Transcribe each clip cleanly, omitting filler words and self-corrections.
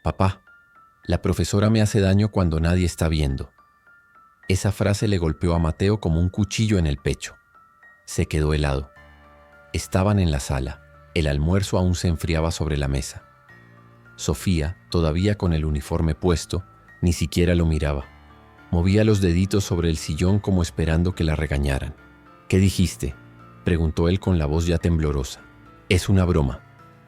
Papá, la profesora me hace daño cuando nadie está viendo. Esa frase le golpeó a Mateo como un cuchillo en el pecho. Se quedó helado. Estaban en la sala. El almuerzo aún se enfriaba sobre la mesa. Sofía, todavía con el uniforme puesto, ni siquiera lo miraba. Movía los deditos sobre el sillón como esperando que la regañaran. «¿Qué dijiste?», preguntó él con la voz ya temblorosa. «Es una broma».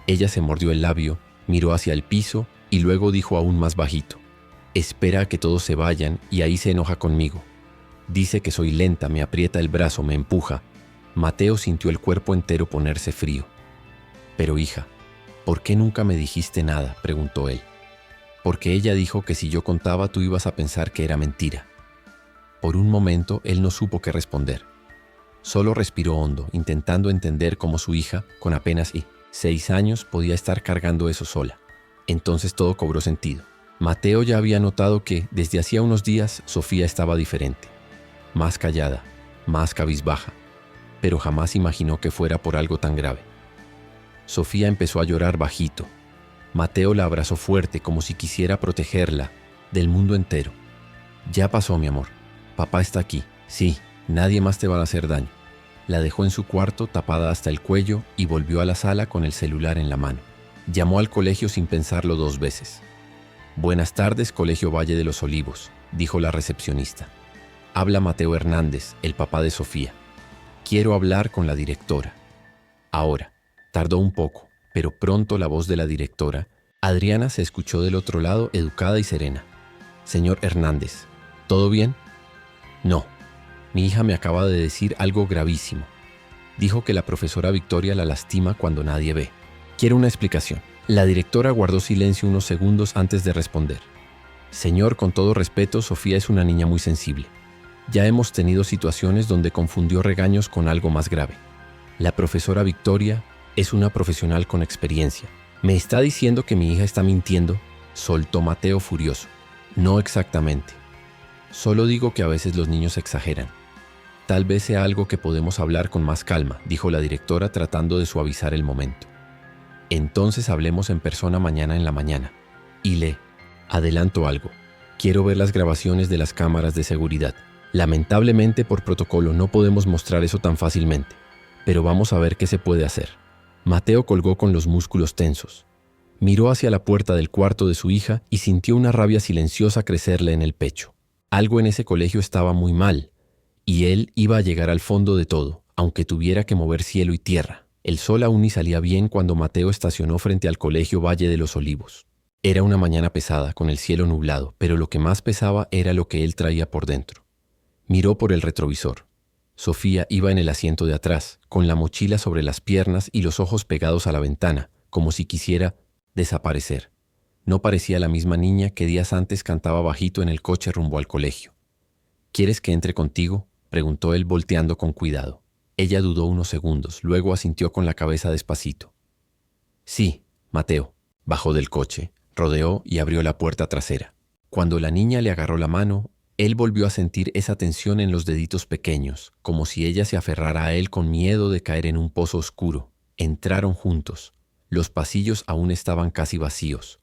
Ella se mordió el labio, miró hacia el piso y luego dijo aún más bajito: «Espera a que todos se vayan y ahí se enoja conmigo. Dice que soy lenta, me aprieta el brazo, me empuja». Mateo sintió el cuerpo entero ponerse frío. «Pero hija, ¿por qué nunca me dijiste nada?», preguntó él. «Porque ella dijo que si yo contaba tú ibas a pensar que era mentira». Por un momento él no supo qué responder. Solo respiró hondo, intentando entender cómo su hija, con apenas 6 años, podía estar cargando eso sola. Entonces todo cobró sentido. Mateo ya había notado que, desde hacía unos días, Sofía estaba diferente. Más callada, más cabizbaja, pero jamás imaginó que fuera por algo tan grave. Sofía empezó a llorar bajito. Mateo la abrazó fuerte como si quisiera protegerla del mundo entero. «Ya pasó, mi amor. Papá está aquí. Sí, nadie más te va a hacer daño». La dejó en su cuarto tapada hasta el cuello y volvió a la sala con el celular en la mano. Llamó al colegio sin pensarlo 2 veces. «Buenas tardes, Colegio Valle de los Olivos», dijo la recepcionista. «Habla Mateo Hernández, el papá de Sofía. Quiero hablar con la directora». Ahora. Tardó un poco, pero pronto la voz de la directora, Adriana, se escuchó del otro lado, educada y serena. «Señor Hernández, ¿todo bien?». «No, mi hija me acaba de decir algo gravísimo. Dijo que la profesora Victoria la lastima cuando nadie ve. Quiero una explicación». La directora guardó silencio unos segundos antes de responder. «Señor, con todo respeto, Sofía es una niña muy sensible. Ya hemos tenido situaciones donde confundió regaños con algo más grave. La profesora Victoria es una profesional con experiencia. ¿Me está diciendo que mi hija está mintiendo?», soltó Mateo furioso. «No exactamente. Solo digo que a veces los niños exageran. Tal vez sea algo que podemos hablar con más calma», dijo la directora tratando de suavizar el momento. «Entonces hablemos en persona mañana en la mañana. Y le adelanto algo. Quiero ver las grabaciones de las cámaras de seguridad. Lamentablemente, por protocolo no podemos mostrar eso tan fácilmente, pero vamos a ver qué se puede hacer». Mateo colgó con los músculos tensos. Miró hacia la puerta del cuarto de su hija y sintió una rabia silenciosa crecerle en el pecho. Algo en ese colegio estaba muy mal, y él iba a llegar al fondo de todo, aunque tuviera que mover cielo y tierra. El sol aún ni salía bien cuando Mateo estacionó frente al Colegio Valle de los Olivos. Era una mañana pesada, con el cielo nublado, pero lo que más pesaba era lo que él traía por dentro. Miró por el retrovisor. Sofía iba en el asiento de atrás, con la mochila sobre las piernas y los ojos pegados a la ventana, como si quisiera desaparecer. No parecía la misma niña que días antes cantaba bajito en el coche rumbo al colegio. «¿Quieres que entre contigo?», preguntó él volteando con cuidado. Ella dudó unos segundos, luego asintió con la cabeza despacito. «Sí, Mateo». Bajó del coche, rodeó y abrió la puerta trasera. Cuando la niña le agarró la mano, él volvió a sentir esa tensión en los deditos pequeños, como si ella se aferrara a él con miedo de caer en un pozo oscuro. Entraron juntos. Los pasillos aún estaban casi vacíos.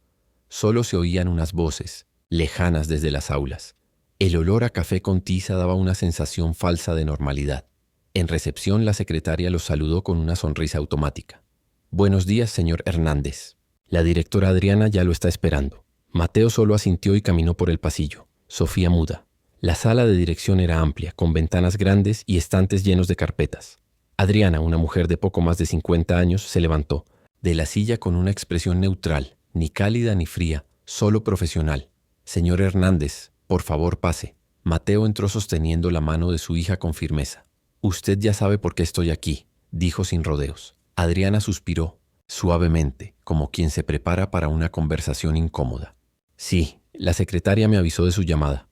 Solo se oían unas voces, lejanas desde las aulas. El olor a café con tiza daba una sensación falsa de normalidad. En recepción, la secretaria los saludó con una sonrisa automática. «Buenos días, señor Hernández. La directora Adriana ya lo está esperando». Mateo solo asintió y caminó por el pasillo. Sofía muda. La sala de dirección era amplia, con ventanas grandes y estantes llenos de carpetas. Adriana, una mujer de poco más de 50 años, se levantó de la silla con una expresión neutral, ni cálida ni fría, solo profesional. «Señor Hernández, por favor pase». Mateo entró sosteniendo la mano de su hija con firmeza. «Usted ya sabe por qué estoy aquí», dijo sin rodeos. Adriana suspiró, suavemente, como quien se prepara para una conversación incómoda. «Sí, la secretaria me avisó de su llamada.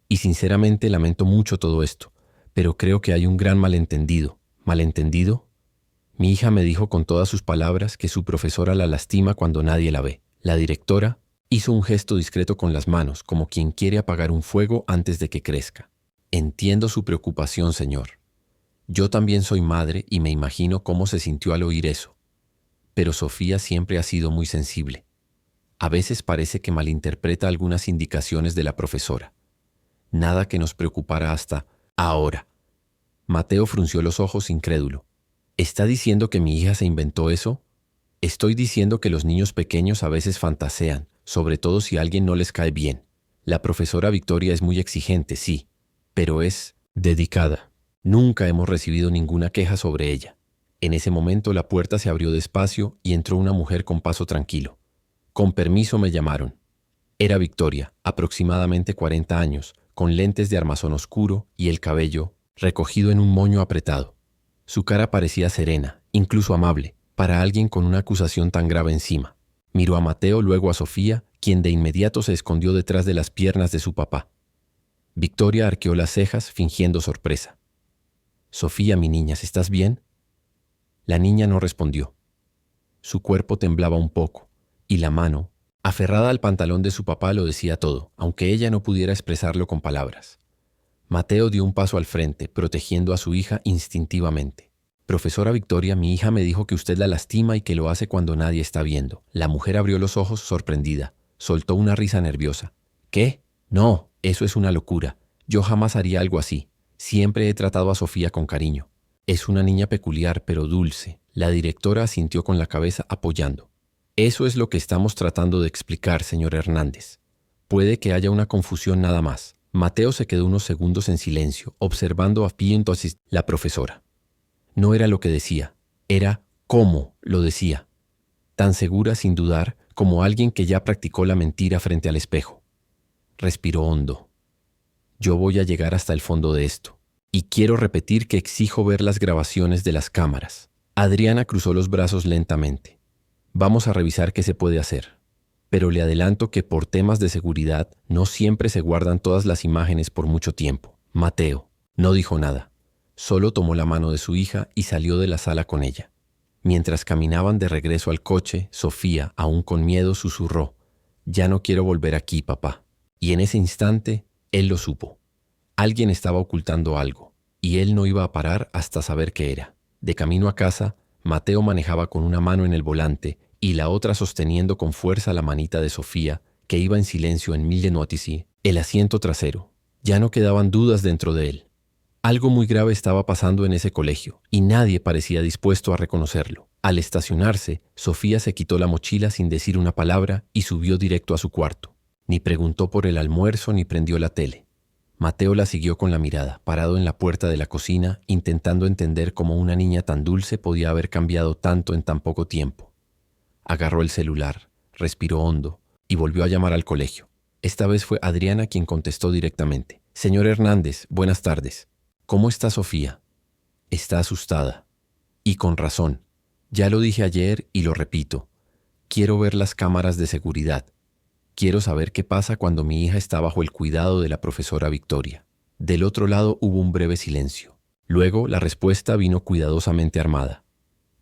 Y sinceramente lamento mucho todo esto, pero creo que hay un gran malentendido». «¿Malentendido?». «Mi hija me dijo con todas sus palabras que su profesora la lastima cuando nadie la ve». La directora hizo un gesto discreto con las manos, como quien quiere apagar un fuego antes de que crezca. «Entiendo su preocupación, señor. Yo también soy madre y me imagino cómo se sintió al oír eso. Pero Sofía siempre ha sido muy sensible. A veces parece que malinterpreta algunas indicaciones de la profesora. Nada que nos preocupara hasta ahora. Mateo frunció los ojos incrédulo. ¿Está diciendo que mi hija se inventó eso? Estoy diciendo que los niños pequeños a veces fantasean, sobre todo si a alguien no les cae bien. La profesora Victoria es muy exigente, sí, pero es dedicada. Nunca hemos recibido ninguna queja sobre ella. En ese momento la puerta se abrió despacio y entró una mujer con paso tranquilo. Con permiso me llamaron. Era Victoria, aproximadamente 40 años, con lentes de armazón oscuro y el cabello recogido en un moño apretado. Su cara parecía serena, incluso amable, para alguien con una acusación tan grave encima. Miró a Mateo, luego a Sofía, quien de inmediato se escondió detrás de las piernas de su papá. Victoria arqueó las cejas, fingiendo sorpresa. «Sofía, mi niña, ¿estás bien?» La niña no respondió. Su cuerpo temblaba un poco, y la mano, aferrada al pantalón de su papá, lo decía todo, aunque ella no pudiera expresarlo con palabras. Mateo dio un paso al frente, protegiendo a su hija instintivamente. «Profesora Victoria, mi hija me dijo que usted la lastima y que lo hace cuando nadie está viendo». La mujer abrió los ojos sorprendida. Soltó una risa nerviosa. «¿Qué? No, eso es una locura. Yo jamás haría algo así. Siempre he tratado a Sofía con cariño. Es una niña peculiar, pero dulce». La directora asintió con la cabeza apoyando. «Eso es lo que estamos tratando de explicar, señor Hernández. Puede que haya una confusión nada más». Mateo se quedó unos segundos en silencio, observando a pie entonces la profesora. No era lo que decía, era cómo lo decía. Tan segura sin dudar como alguien que ya practicó la mentira frente al espejo. Respiró hondo. «Yo voy a llegar hasta el fondo de esto. Y quiero repetir que exijo ver las grabaciones de las cámaras». Adriana cruzó los brazos lentamente. «Vamos a revisar qué se puede hacer. Pero le adelanto que por temas de seguridad no siempre se guardan todas las imágenes por mucho tiempo». Mateo no dijo nada. Solo tomó la mano de su hija y salió de la sala con ella. Mientras caminaban de regreso al coche, Sofía, aún con miedo, susurró: «Ya no quiero volver aquí, papá». Y en ese instante, él lo supo. Alguien estaba ocultando algo, y él no iba a parar hasta saber qué era. De camino a casa, Mateo manejaba con una mano en el volante y la otra sosteniendo con fuerza la manita de Sofía, que iba en silencio en Mille Notici, el asiento trasero. Ya no quedaban dudas dentro de él. Algo muy grave estaba pasando en ese colegio, y nadie parecía dispuesto a reconocerlo. Al estacionarse, Sofía se quitó la mochila sin decir una palabra y subió directo a su cuarto. Ni preguntó por el almuerzo ni prendió la tele. Mateo la siguió con la mirada, parado en la puerta de la cocina, intentando entender cómo una niña tan dulce podía haber cambiado tanto en tan poco tiempo. Agarró el celular, respiró hondo y volvió a llamar al colegio. Esta vez fue Adriana quien contestó directamente. «Señor Hernández, buenas tardes. ¿Cómo está Sofía?» «Está asustada. Y con razón. Ya lo dije ayer y lo repito. Quiero ver las cámaras de seguridad. Quiero saber qué pasa cuando mi hija está bajo el cuidado de la profesora Victoria». Del otro lado hubo un breve silencio. Luego la respuesta vino cuidadosamente armada.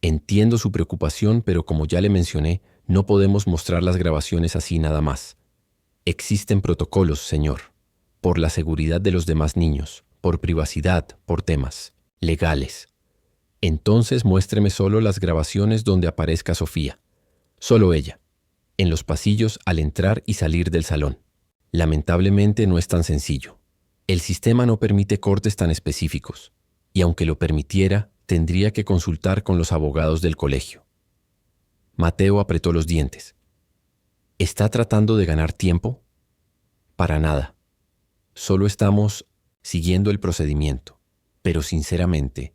«Entiendo su preocupación, pero como ya le mencioné, no podemos mostrar las grabaciones así nada más. Existen protocolos, señor, por la seguridad de los demás niños, por privacidad, por temas legales. Entonces muéstreme solo las grabaciones donde aparezca Sofía. Solo ella. En los pasillos al entrar y salir del salón. Lamentablemente no es tan sencillo. El sistema no permite cortes tan específicos, y aunque lo permitiera, tendría que consultar con los abogados del colegio». Mateo apretó los dientes. «¿Está tratando de ganar tiempo?» «Para nada. Solo estamos siguiendo el procedimiento. Pero sinceramente,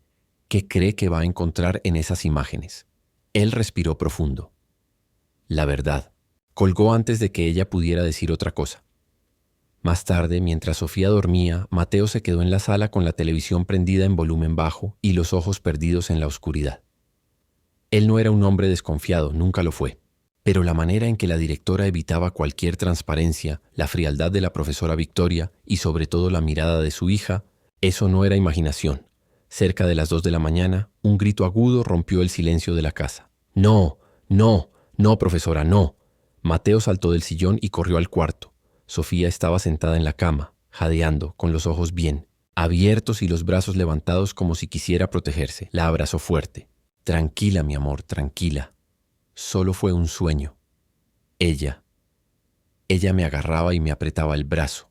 ¿qué cree que va a encontrar en esas imágenes?» Él respiró profundo. La verdad. Colgó antes de que ella pudiera decir otra cosa. Más tarde, mientras Sofía dormía, Mateo se quedó en la sala con la televisión prendida en volumen bajo y los ojos perdidos en la oscuridad. Él no era un hombre desconfiado, nunca lo fue. Pero la manera en que la directora evitaba cualquier transparencia, la frialdad de la profesora Victoria y sobre todo la mirada de su hija, eso no era imaginación. Cerca de las 2 de la mañana, un grito agudo rompió el silencio de la casa. «No, no, no, profesora, no». Mateo saltó del sillón y corrió al cuarto. Sofía estaba sentada en la cama, jadeando, con los ojos bien abiertos y los brazos levantados como si quisiera protegerse. La abrazó fuerte. «Tranquila, mi amor, tranquila. Solo fue un sueño». Ella Ella me agarraba y me apretaba el brazo.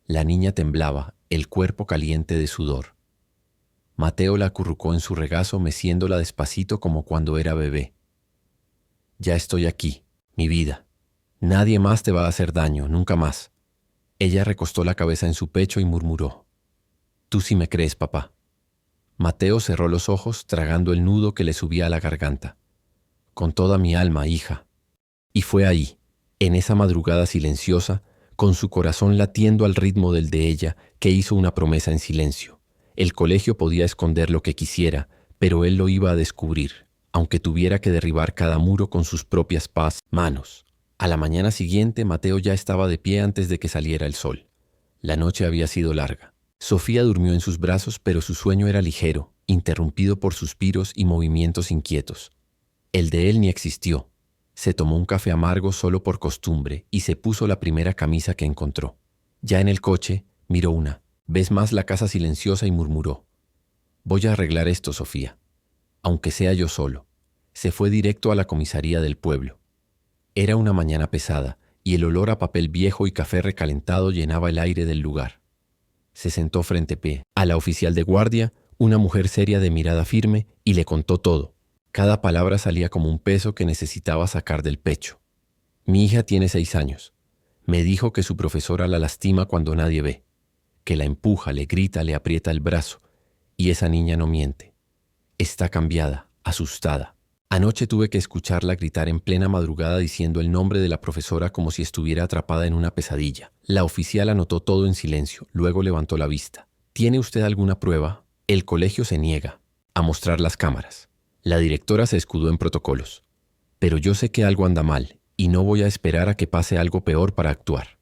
La niña temblaba, el cuerpo caliente de sudor. Mateo la acurrucó en su regazo, meciéndola despacito como cuando era bebé. Ya estoy aquí, mi vida. Nadie más te va a hacer daño, nunca más. Ella recostó la cabeza en su pecho y murmuró: Tú sí me crees, papá. Mateo cerró los ojos, tragando el nudo que le subía a la garganta. Con toda mi alma, hija. Y fue ahí, en esa madrugada silenciosa, con su corazón latiendo al ritmo del de ella, que hizo una promesa en silencio. El colegio podía esconder lo que quisiera, pero él lo iba a descubrir, aunque tuviera que derribar cada muro con sus propias manos. A la mañana siguiente, Mateo ya estaba de pie antes de que saliera el sol. La noche había sido larga. Sofía durmió en sus brazos, pero su sueño era ligero, interrumpido por suspiros y movimientos inquietos. El de él ni existió. Se tomó un café amargo solo por costumbre y se puso la primera camisa que encontró. Ya en el coche, miró una vez más la casa silenciosa y murmuró: Voy a arreglar esto, Sofía, aunque sea yo solo. Se fue directo a la comisaría del pueblo. Era una mañana pesada y el olor a papel viejo y café recalentado llenaba el aire del lugar. Se sentó frente a la oficial de guardia, una mujer seria de mirada firme, y le contó todo. Cada palabra salía como un peso que necesitaba sacar del pecho. Mi hija tiene 6 años. Me dijo que su profesora la lastima cuando nadie ve, que la empuja, le grita, le aprieta el brazo. Y esa niña no miente. Está cambiada, asustada. Anoche tuve que escucharla gritar en plena madrugada diciendo el nombre de la profesora como si estuviera atrapada en una pesadilla. La oficial anotó todo en silencio, luego levantó la vista. ¿Tiene usted alguna prueba? El colegio se niega a mostrar las cámaras. La directora se escudó en protocolos. Pero yo sé que algo anda mal y no voy a esperar a que pase algo peor para actuar.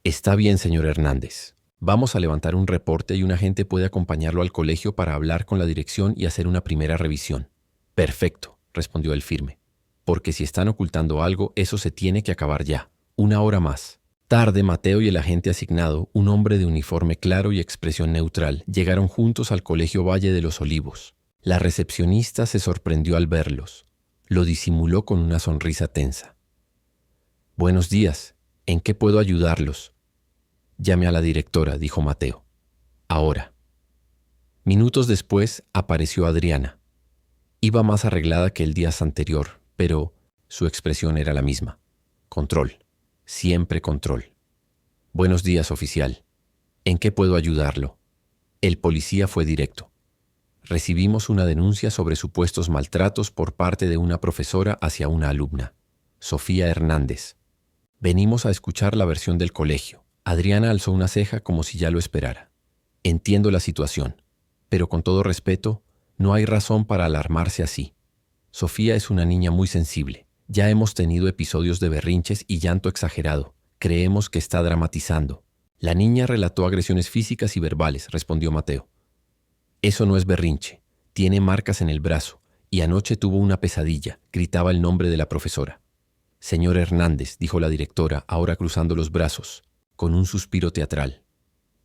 Está bien, señor Hernández. Vamos a levantar un reporte y un agente puede acompañarlo al colegio para hablar con la dirección y hacer una primera revisión. Perfecto, respondió él firme. Porque si están ocultando algo, eso se tiene que acabar ya. 1 hora más. Tarde, Mateo y el agente asignado, un hombre de uniforme claro y expresión neutral, llegaron juntos al Colegio Valle de los Olivos. La recepcionista se sorprendió al verlos. Lo disimuló con una sonrisa tensa. Buenos días. ¿En qué puedo ayudarlos? Llame a la directora, dijo Mateo. Ahora. Minutos después apareció Adriana. Iba más arreglada que el día anterior, pero su expresión era la misma. Control. Siempre control. Buenos días, oficial. ¿En qué puedo ayudarlo? El policía fue directo. Recibimos una denuncia sobre supuestos maltratos por parte de una profesora hacia una alumna, Sofía Hernández. Venimos a escuchar la versión del colegio. Adriana alzó una ceja como si ya lo esperara. Entiendo la situación, pero con todo respeto, no hay razón para alarmarse así. Sofía es una niña muy sensible. Ya hemos tenido episodios de berrinches y llanto exagerado. Creemos que está dramatizando. La niña relató agresiones físicas y verbales, respondió Mateo. Eso no es berrinche. Tiene marcas en el brazo y anoche tuvo una pesadilla. Gritaba el nombre de la profesora. Señor Hernández, dijo la directora, ahora cruzando los brazos, con un suspiro teatral.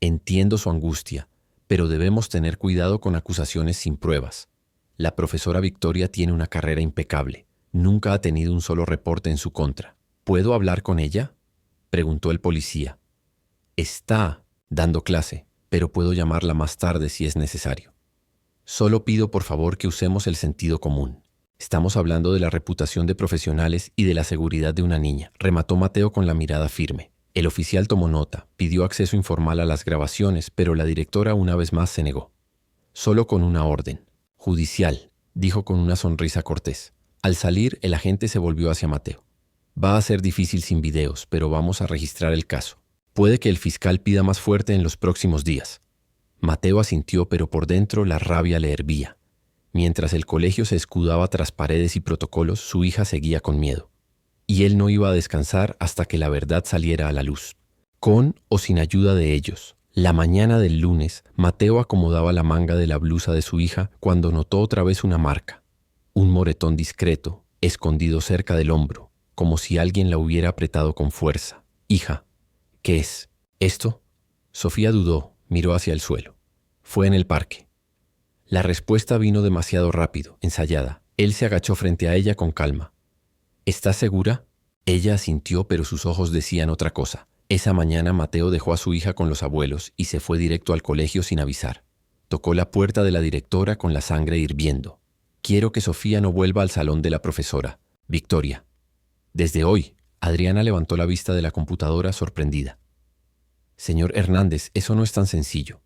Entiendo su angustia, pero debemos tener cuidado con acusaciones sin pruebas. La profesora Victoria tiene una carrera impecable. Nunca ha tenido un solo reporte en su contra. ¿Puedo hablar con ella?, preguntó el policía. Está dando clase, pero puedo llamarla más tarde si es necesario. Solo pido por favor que usemos el sentido común. Estamos hablando de la reputación de profesionales y de la seguridad de una niña, remató Mateo con la mirada firme. El oficial tomó nota, pidió acceso informal a las grabaciones, pero la directora una vez más se negó. Solo con una orden. Judicial, dijo con una sonrisa cortés. Al salir, el agente se volvió hacia Mateo. Va a ser difícil sin videos, pero vamos a registrar el caso. Puede que el fiscal pida más fuerte en los próximos días. Mateo asintió, pero por dentro la rabia le hervía. Mientras el colegio se escudaba tras paredes y protocolos, su hija seguía con miedo. Y él no iba a descansar hasta que la verdad saliera a la luz. Con o sin ayuda de ellos. La mañana del lunes, Mateo acomodaba la manga de la blusa de su hija cuando notó otra vez una marca. Un moretón discreto, escondido cerca del hombro, como si alguien la hubiera apretado con fuerza. Hija, ¿qué es? ¿Esto? Sofía dudó, miró hacia el suelo. Fue en el parque. La respuesta vino demasiado rápido, ensayada. Él se agachó frente a ella con calma. ¿Estás segura? Ella asintió, pero sus ojos decían otra cosa. Esa mañana Mateo dejó a su hija con los abuelos y se fue directo al colegio sin avisar. Tocó la puerta de la directora con la sangre hirviendo. Quiero que Sofía no vuelva al salón de la profesora. Victoria. Desde hoy, Adriana levantó la vista de la computadora sorprendida. Señor Hernández, eso no es tan sencillo.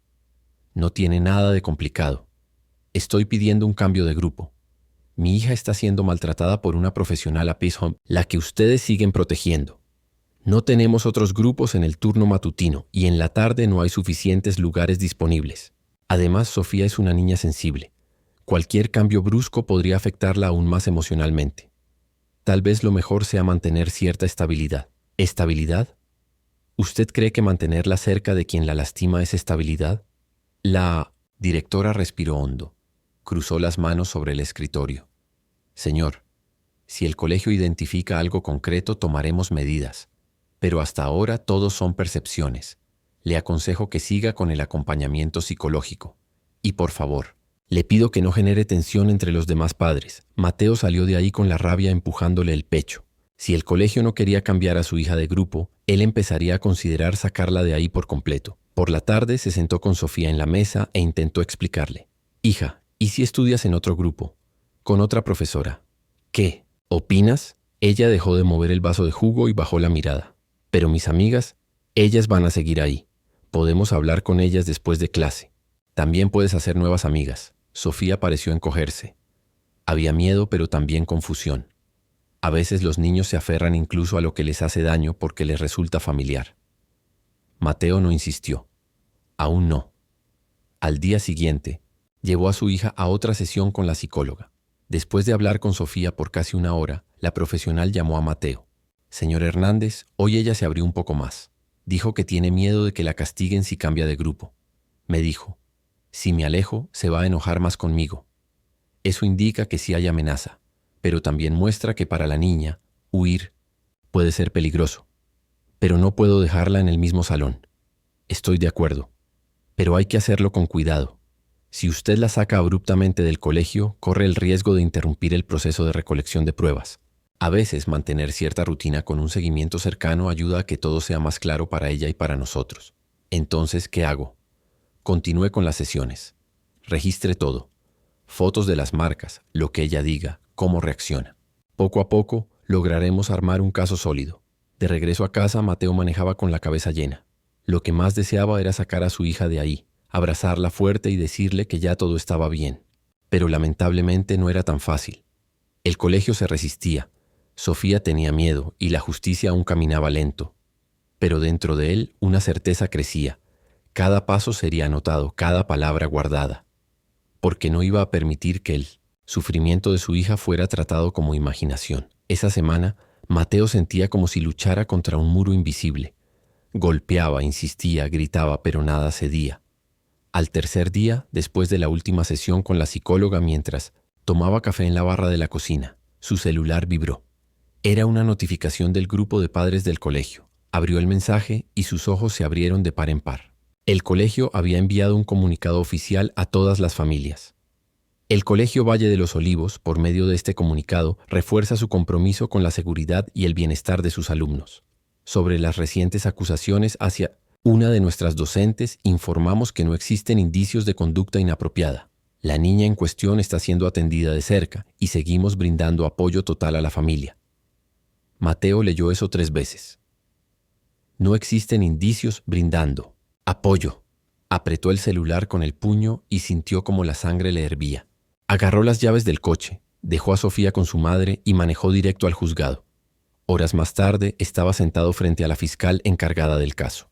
No tiene nada de complicado. Estoy pidiendo un cambio de grupo. Mi hija está siendo maltratada por una profesional a Peace Home, la que ustedes siguen protegiendo. No tenemos otros grupos en el turno matutino y en la tarde no hay suficientes lugares disponibles. Además, Sofía es una niña sensible. Cualquier cambio brusco podría afectarla aún más emocionalmente. Tal vez lo mejor sea mantener cierta estabilidad. ¿Estabilidad? ¿Usted cree que mantenerla cerca de quien la lastima es estabilidad? La directora respiró hondo. Cruzó las manos sobre el escritorio. Señor, si el colegio identifica algo concreto, tomaremos medidas. Pero hasta ahora todos son percepciones. Le aconsejo que siga con el acompañamiento psicológico. Y por favor, le pido que no genere tensión entre los demás padres. Mateo salió de ahí con la rabia empujándole el pecho. Si el colegio no quería cambiar a su hija de grupo, él empezaría a considerar sacarla de ahí por completo. Por la tarde se sentó con Sofía en la mesa e intentó explicarle. Hija, ¿y si estudias en otro grupo? Con otra profesora. ¿Qué? ¿Opinas? Ella dejó de mover el vaso de jugo y bajó la mirada. Pero mis amigas, ellas van a seguir ahí. Podemos hablar con ellas después de clase. También puedes hacer nuevas amigas. Sofía pareció encogerse. Había miedo, pero también confusión. A veces los niños se aferran incluso a lo que les hace daño porque les resulta familiar. Mateo no insistió. Aún no. Al día siguiente, llevó a su hija a otra sesión con la psicóloga. Después de hablar con Sofía por casi una hora, la profesional llamó a Mateo. Señor Hernández, hoy ella se abrió un poco más. Dijo que tiene miedo de que la castiguen si cambia de grupo. Me dijo, si me alejo, se va a enojar más conmigo. Eso indica que sí hay amenaza, pero también muestra que para la niña, huir puede ser peligroso. Pero no puedo dejarla en el mismo salón. Estoy de acuerdo, pero hay que hacerlo con cuidado. Si usted la saca abruptamente del colegio, corre el riesgo de interrumpir el proceso de recolección de pruebas. A veces mantener cierta rutina con un seguimiento cercano ayuda a que todo sea más claro para ella y para nosotros. Entonces, ¿qué hago? Continúe con las sesiones. Registre todo. Fotos de las marcas, lo que ella diga, cómo reacciona. Poco a poco, lograremos armar un caso sólido. De regreso a casa, Mateo manejaba con la cabeza llena. Lo que más deseaba era sacar a su hija de ahí, abrazarla fuerte y decirle que ya todo estaba bien. Pero lamentablemente no era tan fácil. El colegio se resistía. Sofía tenía miedo y la justicia aún caminaba lento. Pero dentro de él una certeza crecía. Cada paso sería anotado, cada palabra guardada. Porque no iba a permitir que el sufrimiento de su hija fuera tratado como imaginación. Esa semana, Mateo sentía como si luchara contra un muro invisible. Golpeaba, insistía, gritaba, pero nada cedía. Al tercer día, después de la última sesión con la psicóloga mientras tomaba café en la barra de la cocina, su celular vibró. Era una notificación del grupo de padres del colegio. Abrió el mensaje y sus ojos se abrieron de par en par. El colegio había enviado un comunicado oficial a todas las familias. El Colegio Valle de los Olivos, por medio de este comunicado, refuerza su compromiso con la seguridad y el bienestar de sus alumnos. Sobre las recientes acusaciones hacia una de nuestras docentes, informamos que no existen indicios de conducta inapropiada. La niña en cuestión está siendo atendida de cerca y seguimos brindando apoyo total a la familia. Mateo leyó eso 3 veces. No existen indicios brindando. Apoyo. Apretó el celular con el puño y sintió como la sangre le hervía. Agarró las llaves del coche, dejó a Sofía con su madre y manejó directo al juzgado. Horas más tarde estaba sentado frente a la fiscal encargada del caso.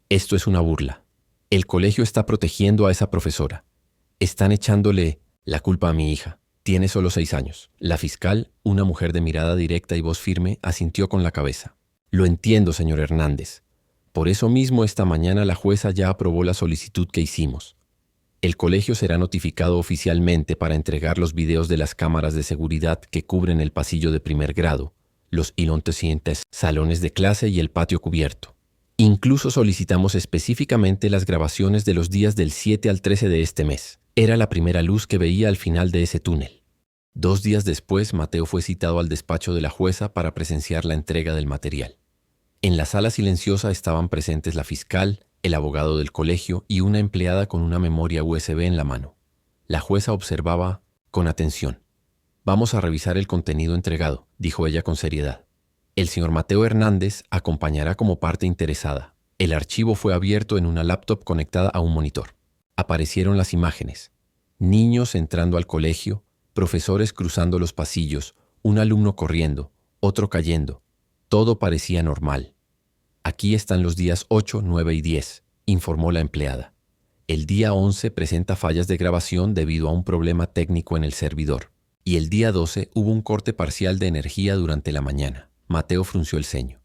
Esto es una burla. El colegio está protegiendo a esa profesora. Están echándole la culpa a mi hija. Tiene solo 6 años. La fiscal, una mujer de mirada directa y voz firme, asintió con la cabeza. Lo entiendo, señor Hernández. Por eso mismo esta mañana la jueza ya aprobó la solicitud que hicimos. El colegio será notificado oficialmente para entregar los videos de las cámaras de seguridad que cubren el pasillo de primer grado, los siguientes salones de clase y el patio cubierto. Incluso solicitamos específicamente las grabaciones de los días del 7 al 13 de este mes. Era la primera luz que veía al final de ese túnel. 2 días después, Mateo fue citado al despacho de la jueza para presenciar la entrega del material. En la sala silenciosa estaban presentes la fiscal, el abogado del colegio y una empleada con una memoria USB en la mano. La jueza observaba con atención. «Vamos a revisar el contenido entregado», dijo ella con seriedad. «El señor Mateo Hernández acompañará como parte interesada». El archivo fue abierto en una laptop conectada a un monitor. Aparecieron las imágenes. Niños entrando al colegio, profesores cruzando los pasillos, un alumno corriendo, otro cayendo. Todo parecía normal. «Aquí están los días 8, 9 y 10», informó la empleada. «El día 11 presenta fallas de grabación debido a un problema técnico en el servidor. Y el día 12 hubo un corte parcial de energía durante la mañana». Mateo frunció el ceño.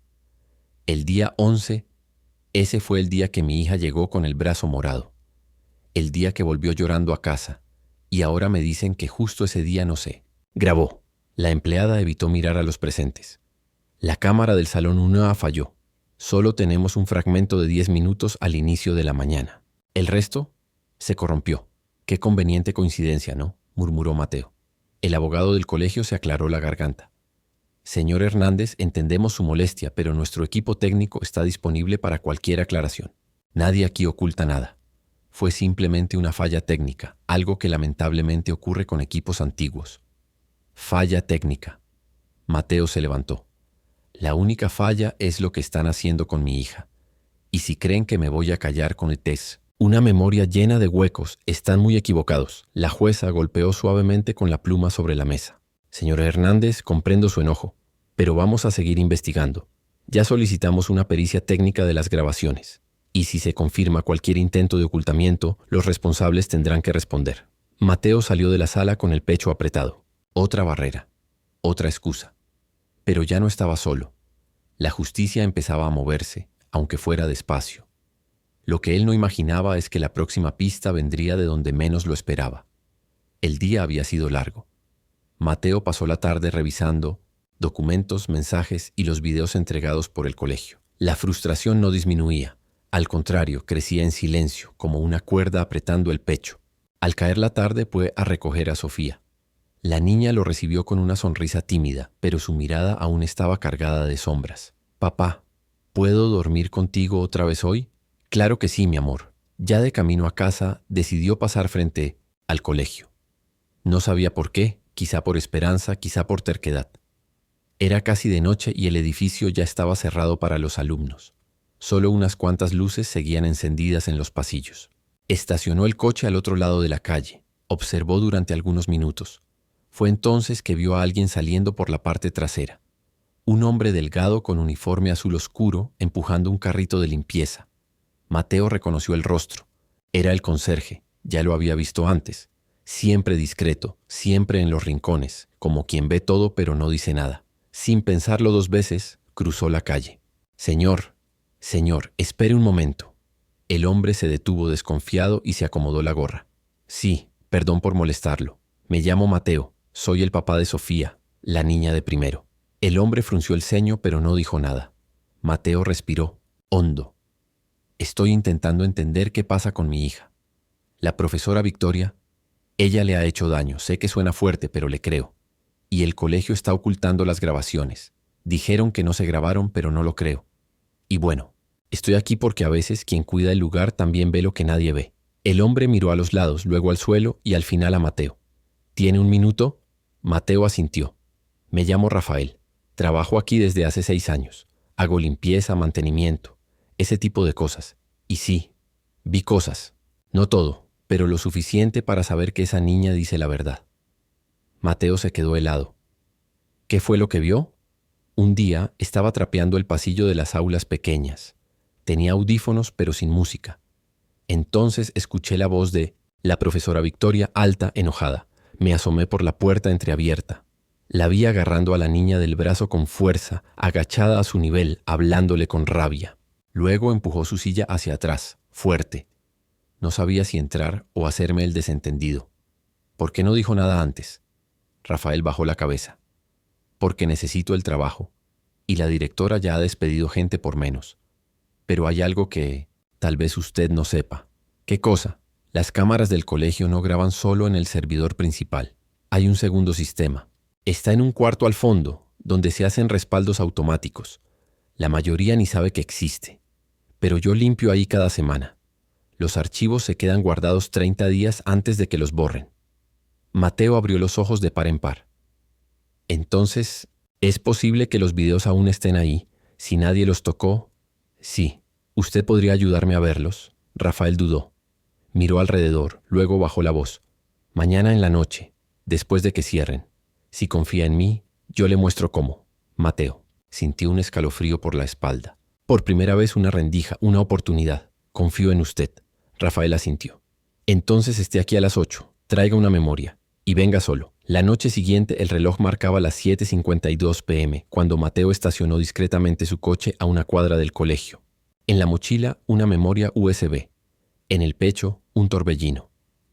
«El día 11, ese fue el día que mi hija llegó con el brazo morado. El día que volvió llorando a casa. Y ahora me dicen que justo ese día no sé». Grabó. La empleada evitó mirar a los presentes. La cámara del salón 1A falló. Solo tenemos un fragmento de 10 minutos al inicio de la mañana. El resto se corrompió. «Qué conveniente coincidencia, ¿no?», murmuró Mateo. El abogado del colegio se aclaró la garganta. «Señor Hernández, entendemos su molestia, pero nuestro equipo técnico está disponible para cualquier aclaración. Nadie aquí oculta nada. Fue simplemente una falla técnica, algo que lamentablemente ocurre con equipos antiguos». «Falla técnica». Mateo se levantó. «La única falla es lo que están haciendo con mi hija. Y si creen que me voy a callar con el test, una memoria llena de huecos, están muy equivocados». La jueza golpeó suavemente con la pluma sobre la mesa. «Señor Hernández, comprendo su enojo, pero vamos a seguir investigando. Ya solicitamos una pericia técnica de las grabaciones. Y si se confirma cualquier intento de ocultamiento, los responsables tendrán que responder». Mateo salió de la sala con el pecho apretado. Otra barrera, otra excusa. Pero ya no estaba solo. La justicia empezaba a moverse, aunque fuera despacio. Lo que él no imaginaba es que la próxima pista vendría de donde menos lo esperaba. El día había sido largo. Mateo pasó la tarde revisando documentos, mensajes y los videos entregados por el colegio. La frustración no disminuía. Al contrario, crecía en silencio, como una cuerda apretando el pecho. Al caer la tarde fue a recoger a Sofía. La niña lo recibió con una sonrisa tímida, pero su mirada aún estaba cargada de sombras. «Papá, ¿puedo dormir contigo otra vez hoy?». «Claro que sí, mi amor». Ya de camino a casa, decidió pasar frente al colegio. No sabía por qué, quizá por esperanza, quizá por terquedad. Era casi de noche y el edificio ya estaba cerrado para los alumnos. Solo unas cuantas luces seguían encendidas en los pasillos. Estacionó el coche al otro lado de la calle. Observó durante algunos minutos. Fue entonces que vio a alguien saliendo por la parte trasera. Un hombre delgado con uniforme azul oscuro empujando un carrito de limpieza. Mateo reconoció el rostro. Era el conserje. Ya lo había visto antes. Siempre discreto, siempre en los rincones, como quien ve todo pero no dice nada. Sin pensarlo 2 veces, cruzó la calle. «Señor, espere un momento». El hombre se detuvo desconfiado y se acomodó la gorra. «Sí, perdón por molestarlo. Me llamo Mateo. Soy el papá de Sofía, la niña de primero». El hombre frunció el ceño, pero no dijo nada. Mateo respiró, hondo. «Estoy intentando entender qué pasa con mi hija. La profesora Victoria, ella le ha hecho daño. Sé que suena fuerte, pero le creo. Y el colegio está ocultando las grabaciones. Dijeron que no se grabaron, pero no lo creo. Y bueno, estoy aquí porque a veces quien cuida el lugar también ve lo que nadie ve». El hombre miró a los lados, luego al suelo y al final a Mateo. «¿Tiene un minuto?». Mateo asintió. «Me llamo Rafael. Trabajo aquí desde hace 6 años. Hago limpieza, mantenimiento, ese tipo de cosas. Y sí, vi cosas. No todo, pero lo suficiente para saber que esa niña dice la verdad». Mateo se quedó helado. ¿Qué fue lo que vio? Un día estaba trapeando el pasillo de las aulas pequeñas. Tenía audífonos, pero sin música. Entonces escuché la voz de la profesora Victoria, alta, enojada. Me asomé por la puerta entreabierta. La vi agarrando a la niña del brazo con fuerza, agachada a su nivel, hablándole con rabia. Luego empujó su silla hacia atrás, fuerte. No sabía si entrar o hacerme el desentendido. ¿Por qué no dijo nada antes? Rafael bajó la cabeza. Porque necesito el trabajo. Y la directora ya ha despedido gente por menos. Pero hay algo que tal vez usted no sepa. ¿Qué cosa? Las cámaras del colegio no graban solo en el servidor principal. Hay un segundo sistema. Está en un cuarto al fondo, donde se hacen respaldos automáticos. La mayoría ni sabe que existe. Pero yo limpio ahí cada semana. Los archivos se quedan guardados 30 días antes de que los borren. Mateo abrió los ojos de par en par. Entonces, ¿es posible que los videos aún estén ahí? Si nadie los tocó, sí. ¿Usted podría ayudarme a verlos? Rafael dudó. Miró alrededor, luego bajó la voz. Mañana en la noche, después de que cierren. Si confía en mí, yo le muestro cómo. Mateo sintió un escalofrío por la espalda. Por primera vez una rendija, una oportunidad. Confío en usted. Rafael asintió. Entonces esté aquí a las 8. Traiga una memoria. Y venga solo. La noche siguiente el reloj marcaba las 7:52 p.m. cuando Mateo estacionó discretamente su coche a una cuadra del colegio. En la mochila, una memoria USB. En el pecho, un torbellino.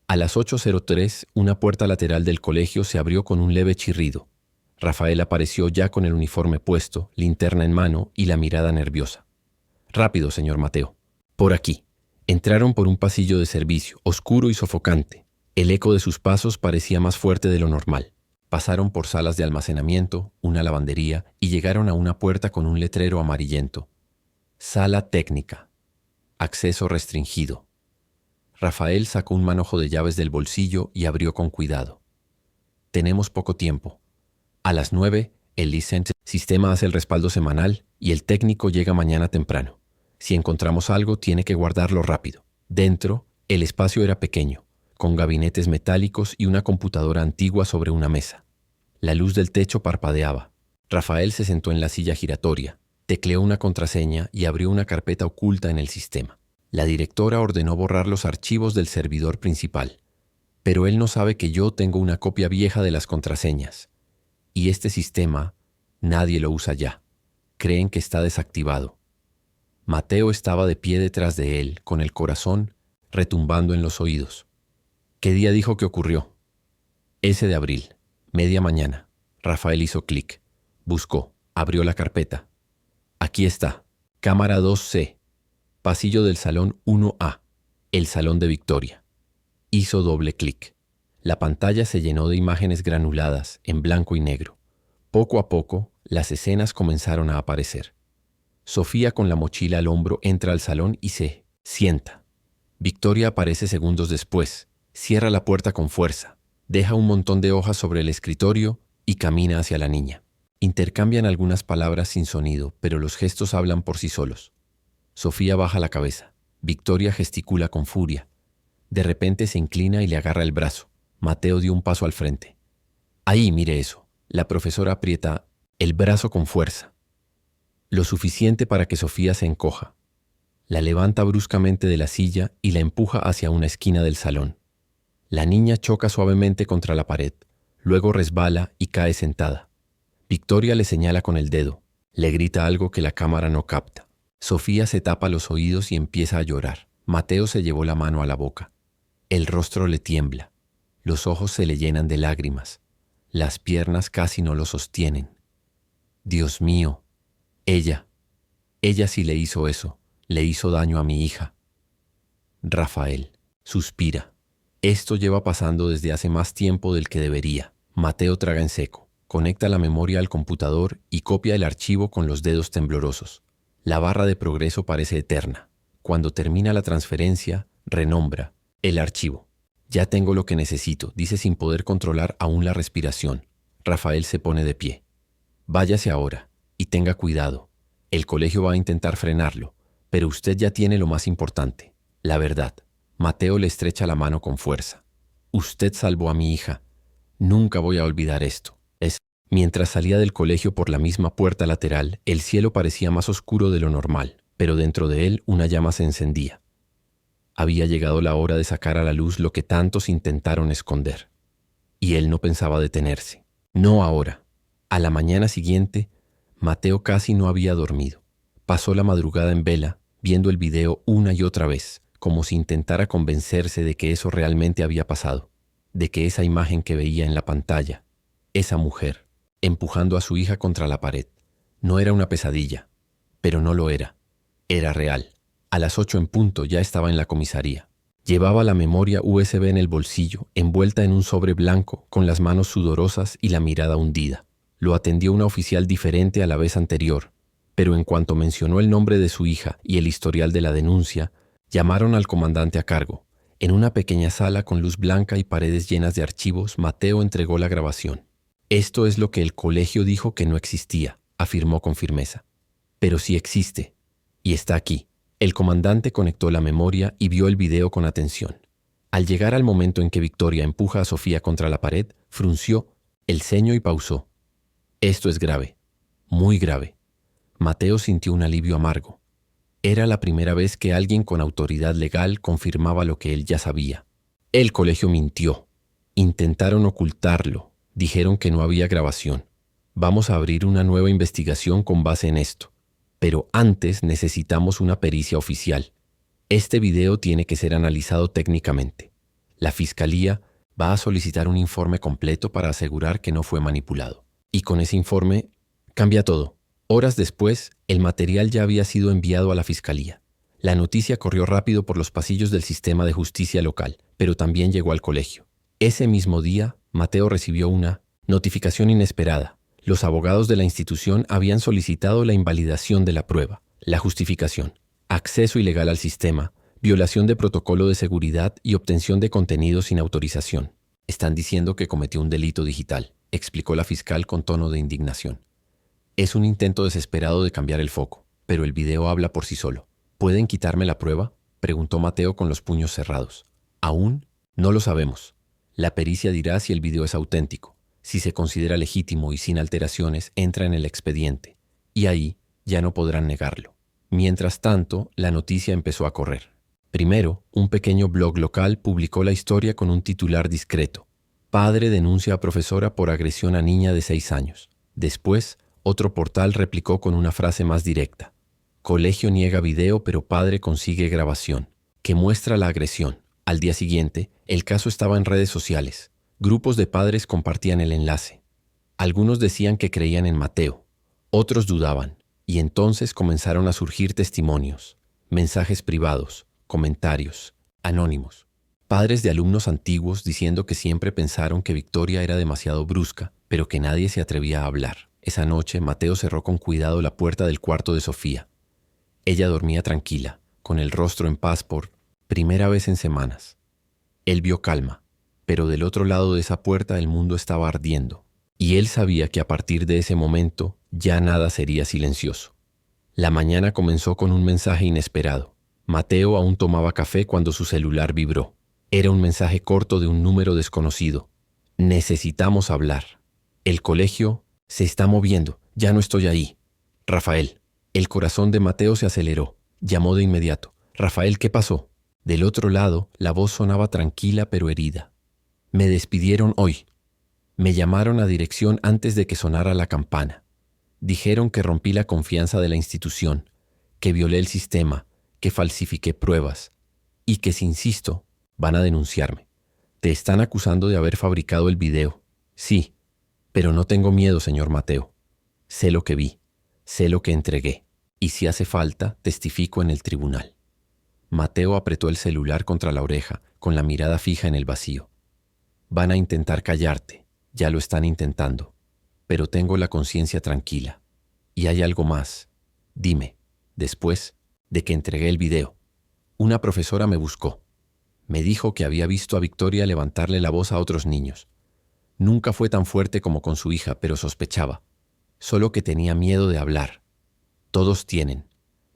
A las 8:03, una puerta lateral del colegio se abrió con un leve chirrido. Rafael apareció ya con el uniforme puesto, linterna en mano y la mirada nerviosa. Rápido, señor Mateo. Por aquí. Entraron por un pasillo de servicio, oscuro y sofocante. El eco de sus pasos parecía más fuerte de lo normal. Pasaron por salas de almacenamiento, una lavandería y llegaron a una puerta con un letrero amarillento. Sala técnica. Acceso restringido. Rafael sacó un manojo de llaves del bolsillo y abrió con cuidado. Tenemos poco tiempo. A las 9, el Licent Sistema hace el respaldo semanal y el técnico llega mañana temprano. Si encontramos algo, tiene que guardarlo rápido. Dentro, el espacio era pequeño, con gabinetes metálicos y una computadora antigua sobre una mesa. La luz del techo parpadeaba. Rafael se sentó en la silla giratoria, tecleó una contraseña y abrió una carpeta oculta en el sistema. La directora ordenó borrar los archivos del servidor principal, pero él no sabe que yo tengo una copia vieja de las contraseñas. Y este sistema, nadie lo usa ya. Creen que está desactivado. Mateo estaba de pie detrás de él, con el corazón retumbando en los oídos. ¿Qué día dijo que ocurrió? Ese de abril, media mañana. Rafael hizo clic. Buscó, abrió la carpeta. Aquí está. Cámara 2C. Pasillo del salón 1A. El salón de Victoria. Hizo doble clic. La pantalla se llenó de imágenes granuladas, en blanco y negro. Poco a poco, las escenas comenzaron a aparecer. Sofía con la mochila al hombro entra al salón y se sienta. Victoria aparece segundos después. Cierra la puerta con fuerza. Deja un montón de hojas sobre el escritorio y camina hacia la niña. Intercambian algunas palabras sin sonido, pero los gestos hablan por sí solos. Sofía baja la cabeza. Victoria gesticula con furia. De repente se inclina y le agarra el brazo. Mateo dio un paso al frente. Ahí, mire eso. La profesora aprieta el brazo con fuerza. Lo suficiente para que Sofía se encoja. La levanta bruscamente de la silla y la empuja hacia una esquina del salón. La niña choca suavemente contra la pared, luego resbala y cae sentada. Victoria le señala con el dedo. Le grita algo que la cámara no capta. Sofía se tapa los oídos y empieza a llorar. Mateo se llevó la mano a la boca. El rostro le tiembla. Los ojos se le llenan de lágrimas. Las piernas casi no lo sostienen. Dios mío. Ella sí le hizo eso. Le hizo daño a mi hija. Rafael suspira. Esto lleva pasando desde hace más tiempo del que debería. Mateo traga en seco. Conecta la memoria al computador y copia el archivo con los dedos temblorosos. La barra de progreso parece eterna. Cuando termina la transferencia, renombra el archivo. Ya tengo lo que necesito, dice sin poder controlar aún la respiración. Rafael se pone de pie. Váyase ahora y tenga cuidado. El colegio va a intentar frenarlo, pero usted ya tiene lo más importante, la verdad. Mateo le estrecha la mano con fuerza. Usted salvó a mi hija. Nunca voy a olvidar esto. Mientras salía del colegio por la misma puerta lateral, el cielo parecía más oscuro de lo normal, pero dentro de él una llama se encendía. Había llegado la hora de sacar a la luz lo que tantos intentaron esconder. Y él no pensaba detenerse. No ahora. A la mañana siguiente, Mateo casi no había dormido. Pasó la madrugada en vela, viendo el video una y otra vez, como si intentara convencerse de que eso realmente había pasado, de que esa imagen que veía en la pantalla, esa mujer, empujando a su hija contra la pared, no era una pesadilla, pero no lo era. Era real. A las 8 en punto ya estaba en la comisaría. Llevaba la memoria USB en el bolsillo, envuelta en un sobre blanco, con las manos sudorosas y la mirada hundida. Lo atendió una oficial diferente a la vez anterior, pero en cuanto mencionó el nombre de su hija y el historial de la denuncia, llamaron al comandante a cargo. En una pequeña sala con luz blanca y paredes llenas de archivos, Mateo entregó la grabación. Esto es lo que el colegio dijo que no existía, afirmó con firmeza. Pero sí existe, y está aquí. El comandante conectó la memoria y vio el video con atención. Al llegar al momento en que Victoria empuja a Sofía contra la pared, frunció el ceño y pausó. Esto es grave, muy grave. Mateo sintió un alivio amargo. Era la primera vez que alguien con autoridad legal confirmaba lo que él ya sabía. El colegio mintió. Intentaron ocultarlo. Dijeron que no había grabación. Vamos a abrir una nueva investigación con base en esto. Pero antes necesitamos una pericia oficial. Este video tiene que ser analizado técnicamente. La fiscalía va a solicitar un informe completo para asegurar que no fue manipulado. Y con ese informe cambia todo. Horas después, el material ya había sido enviado a la fiscalía. La noticia corrió rápido por los pasillos del sistema de justicia local, pero también llegó al colegio. Ese mismo día, Mateo recibió una notificación inesperada. Los abogados de la institución habían solicitado la invalidación de la prueba, la justificación, acceso ilegal al sistema, violación de protocolo de seguridad y obtención de contenido sin autorización. Están diciendo que cometió un delito digital, explicó la fiscal con tono de indignación. Es un intento desesperado de cambiar el foco, pero el video habla por sí solo. ¿Pueden quitarme la prueba?, preguntó Mateo con los puños cerrados. Aún no lo sabemos. La pericia dirá si el video es auténtico. Si se considera legítimo y sin alteraciones, entra en el expediente, y ahí ya no podrán negarlo. Mientras tanto, la noticia empezó a correr. Primero, un pequeño blog local publicó la historia con un titular discreto. Padre denuncia a profesora por agresión a niña de 6 años. Después, otro portal replicó con una frase más directa. Colegio niega video, pero padre consigue grabación, que muestra la agresión. Al día siguiente, el caso estaba en redes sociales. Grupos de padres compartían el enlace. Algunos decían que creían en Mateo, otros dudaban, y entonces comenzaron a surgir testimonios, mensajes privados, comentarios, anónimos. Padres de alumnos antiguos diciendo que siempre pensaron que Victoria era demasiado brusca, pero que nadie se atrevía a hablar. Esa noche, Mateo cerró con cuidado la puerta del cuarto de Sofía. Ella dormía tranquila, con el rostro en paz por primera vez en semanas. Él vio calma, pero del otro lado de esa puerta el mundo estaba ardiendo, y él sabía que a partir de ese momento ya nada sería silencioso. La mañana comenzó con un mensaje inesperado. Mateo aún tomaba café cuando su celular vibró. Era un mensaje corto de un número desconocido. Necesitamos hablar. El colegio se está moviendo. Ya no estoy ahí. Rafael. El corazón de Mateo se aceleró. Llamó de inmediato. Rafael, ¿qué pasó? Del otro lado, la voz sonaba tranquila pero herida. Me despidieron hoy. Me llamaron a dirección antes de que sonara la campana. Dijeron que rompí la confianza de la institución, que violé el sistema, que falsifiqué pruebas y que si insisto, van a denunciarme. Te están acusando de haber fabricado el video. Sí, pero no tengo miedo, señor Mateo. Sé lo que vi, sé lo que entregué, y si hace falta, testifico en el tribunal. Mateo apretó el celular contra la oreja, con la mirada fija en el vacío. Van a intentar callarte, ya lo están intentando, pero tengo la conciencia tranquila. Y hay algo más. Dime, después de que entregué el video, una profesora me buscó. Me dijo que había visto a Victoria levantarle la voz a otros niños. Nunca fue tan fuerte como con su hija, pero sospechaba. Solo que tenía miedo de hablar. Todos tienen.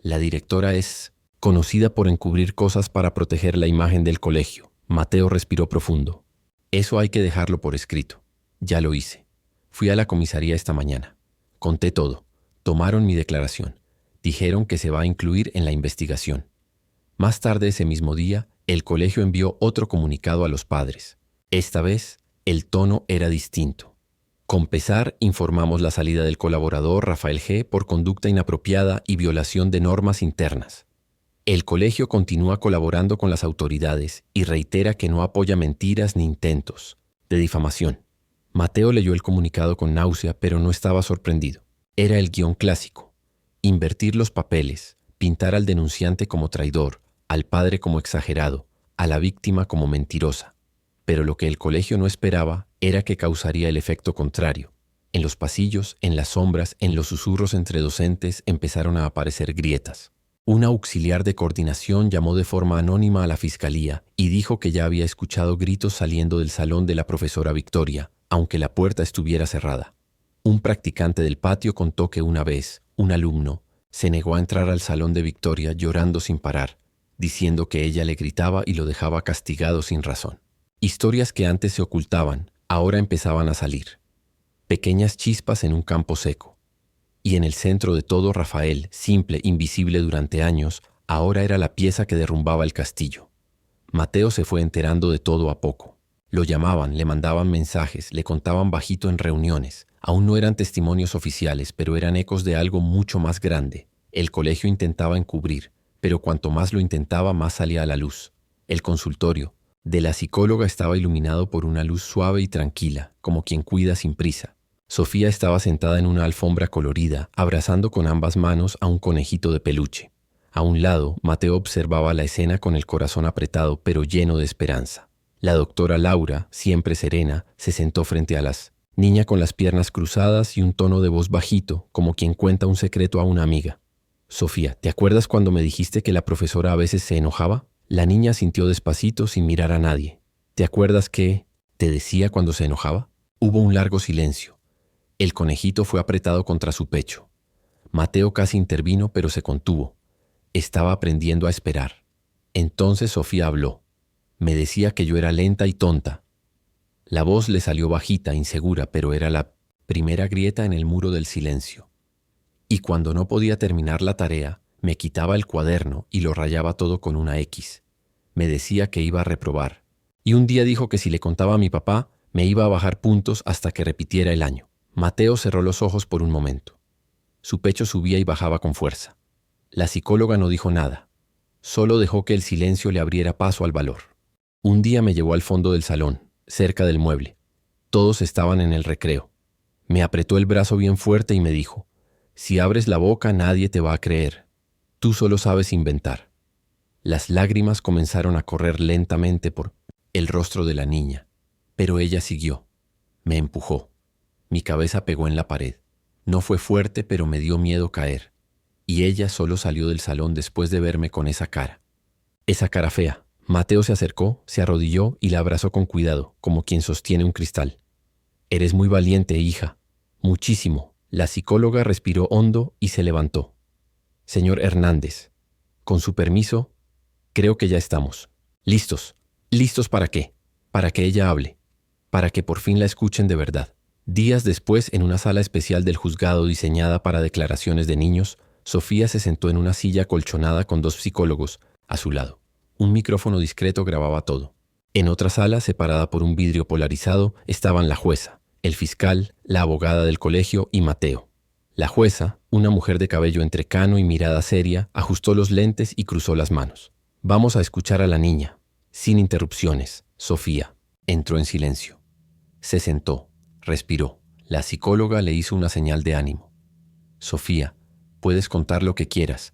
La directora es conocida por encubrir cosas para proteger la imagen del colegio. Mateo respiró profundo. Eso hay que dejarlo por escrito. Ya lo hice. Fui a la comisaría esta mañana. Conté todo. Tomaron mi declaración. Dijeron que se va a incluir en la investigación. Más tarde ese mismo día, el colegio envió otro comunicado a los padres. Esta vez, el tono era distinto. Con pesar, informamos la salida del colaborador Rafael G. por conducta inapropiada y violación de normas internas. El colegio continúa colaborando con las autoridades y reitera que no apoya mentiras ni intentos de difamación. Mateo leyó el comunicado con náusea, pero no estaba sorprendido. Era el guión clásico. Invertir los papeles, pintar al denunciante como traidor, al padre como exagerado, a la víctima como mentirosa. Pero lo que el colegio no esperaba era que causaría el efecto contrario. En los pasillos, en las sombras, en los susurros entre docentes empezaron a aparecer grietas. Un auxiliar de coordinación llamó de forma anónima a la fiscalía y dijo que ya había escuchado gritos saliendo del salón de la profesora Victoria, aunque la puerta estuviera cerrada. Un practicante del patio contó que una vez, un alumno, se negó a entrar al salón de Victoria llorando sin parar, diciendo que ella le gritaba y lo dejaba castigado sin razón. Historias que antes se ocultaban, ahora empezaban a salir. Pequeñas chispas en un campo seco. Y en el centro de todo Rafael, simple, invisible durante años, ahora era la pieza que derrumbaba el castillo. Mateo se fue enterando de todo a poco. Lo llamaban, le mandaban mensajes, le contaban bajito en reuniones. Aún no eran testimonios oficiales, pero eran ecos de algo mucho más grande. El colegio intentaba encubrir, pero cuanto más lo intentaba, más salía a la luz. El consultorio de la psicóloga estaba iluminado por una luz suave y tranquila, como quien cuida sin prisa. Sofía estaba sentada en una alfombra colorida, abrazando con ambas manos a un conejito de peluche. A un lado, Mateo observaba la escena con el corazón apretado, pero lleno de esperanza. La doctora Laura, siempre serena, se sentó frente a las niña con las piernas cruzadas y un tono de voz bajito, como quien cuenta un secreto a una amiga. Sofía, ¿te acuerdas cuando me dijiste que la profesora a veces se enojaba? La niña sintió despacito sin mirar a nadie. ¿Te acuerdas qué te decía cuando se enojaba? Hubo un largo silencio. El conejito fue apretado contra su pecho. Mateo casi intervino, pero se contuvo. Estaba aprendiendo a esperar. Entonces Sofía habló. Me decía que yo era lenta y tonta. La voz le salió bajita, insegura, pero era la primera grieta en el muro del silencio. Y cuando no podía terminar la tarea, me quitaba el cuaderno y lo rayaba todo con una X. Me decía que iba a reprobar. Y un día dijo que si le contaba a mi papá, me iba a bajar puntos hasta que repitiera el año. Mateo cerró los ojos por un momento. Su pecho subía y bajaba con fuerza. La psicóloga no dijo nada. Solo dejó que el silencio le abriera paso al valor. Un día me llevó al fondo del salón, cerca del mueble. Todos estaban en el recreo. Me apretó el brazo bien fuerte y me dijo, si abres la boca nadie te va a creer. Tú solo sabes inventar. Las lágrimas comenzaron a correr lentamente por el rostro de la niña, pero ella siguió. Me empujó. Mi cabeza pegó en la pared. No fue fuerte, pero me dio miedo caer. Y ella solo salió del salón después de verme con esa cara. Esa cara fea. Mateo se acercó, se arrodilló y la abrazó con cuidado, como quien sostiene un cristal. Eres muy valiente, hija. Muchísimo. La psicóloga respiró hondo y se levantó. Señor Hernández, con su permiso, creo que ya estamos. ¿Listos? ¿Listos para qué? Para que ella hable. Para que por fin la escuchen de verdad. Días después, en una sala especial del juzgado diseñada para declaraciones de niños, Sofía se sentó en una silla acolchonada con dos psicólogos a su lado. Un micrófono discreto grababa todo. En otra sala, separada por un vidrio polarizado, estaban la jueza, el fiscal, la abogada del colegio y Mateo. La jueza, una mujer de cabello entrecano y mirada seria, ajustó los lentes y cruzó las manos. Vamos a escuchar a la niña. Sin interrupciones, Sofía. Entró en silencio. Se sentó. Respiró. La psicóloga le hizo una señal de ánimo. Sofía, puedes contar lo que quieras.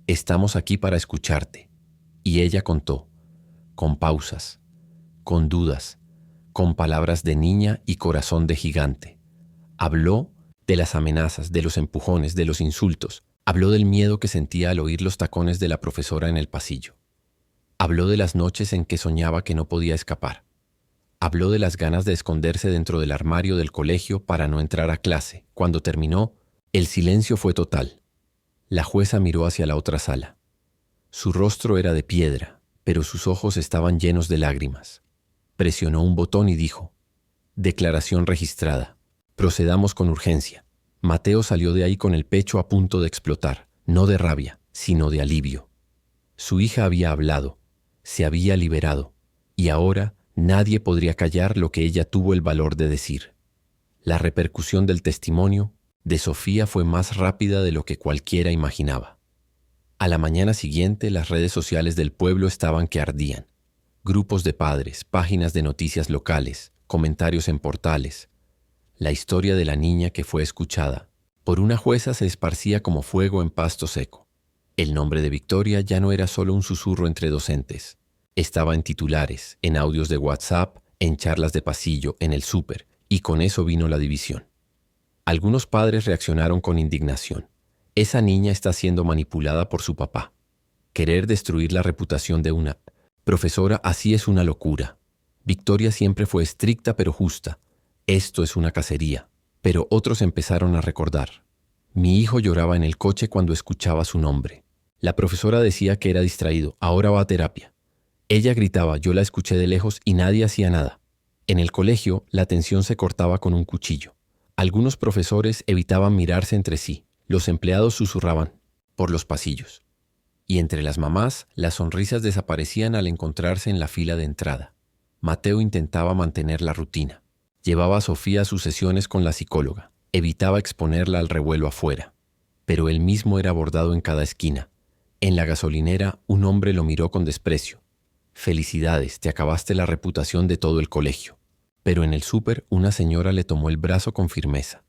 Estamos aquí para escucharte. Y ella contó, con pausas, con dudas, con palabras de niña y corazón de gigante. Habló de las amenazas, de los empujones, de los insultos. Habló del miedo que sentía al oír los tacones de la profesora en el pasillo. Habló de las noches en que soñaba que no podía escapar. Habló de las ganas de esconderse dentro del armario del colegio para no entrar a clase. Cuando terminó, el silencio fue total. La jueza miró hacia la otra sala. Su rostro era de piedra, pero sus ojos estaban llenos de lágrimas. Presionó un botón y dijo, declaración registrada. Procedamos con urgencia. Mateo salió de ahí con el pecho a punto de explotar, no de rabia, sino de alivio. Su hija había hablado, se había liberado, y ahora nadie podría callar lo que ella tuvo el valor de decir. La repercusión del testimonio de Sofía fue más rápida de lo que cualquiera imaginaba. A la mañana siguiente, las redes sociales del pueblo estaban que ardían. Grupos de padres, páginas de noticias locales, comentarios en portales. La historia de la niña que fue escuchada por una jueza se esparcía como fuego en pasto seco. El nombre de Victoria ya no era solo un susurro entre docentes. Estaba en titulares, en audios de WhatsApp, en charlas de pasillo, en el súper, y con eso vino la división. Algunos padres reaccionaron con indignación. Esa niña está siendo manipulada por su papá. Querer destruir la reputación de una profesora así es una locura. Victoria siempre fue estricta pero justa. Esto es una cacería. Pero otros empezaron a recordar. Mi hijo lloraba en el coche cuando escuchaba su nombre. La profesora decía que era distraído, ahora va a terapia. Ella gritaba, yo la escuché de lejos y nadie hacía nada. En el colegio, la tensión se cortaba con un cuchillo. Algunos profesores evitaban mirarse entre sí. Los empleados susurraban por los pasillos. Y entre las mamás, las sonrisas desaparecían al encontrarse en la fila de entrada. Mateo intentaba mantener la rutina. Llevaba a Sofía a sus sesiones con la psicóloga. Evitaba exponerla al revuelo afuera. Pero él mismo era abordado en cada esquina. En la gasolinera, un hombre lo miró con desprecio. Felicidades, te acabaste la reputación de todo el colegio. Pero en el súper, una señora le tomó el brazo con firmeza.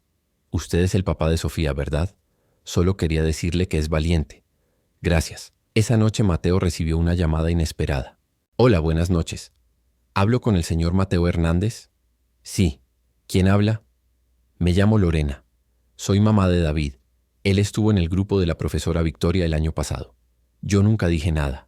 Usted es el papá de Sofía, ¿verdad? Solo quería decirle que es valiente. Gracias. Esa noche Mateo recibió una llamada inesperada. Hola, buenas noches. ¿Hablo con el señor Mateo Hernández? Sí. ¿Quién habla? Me llamo Lorena. Soy mamá de David. Él estuvo en el grupo de la profesora Victoria el año pasado. Yo nunca dije nada,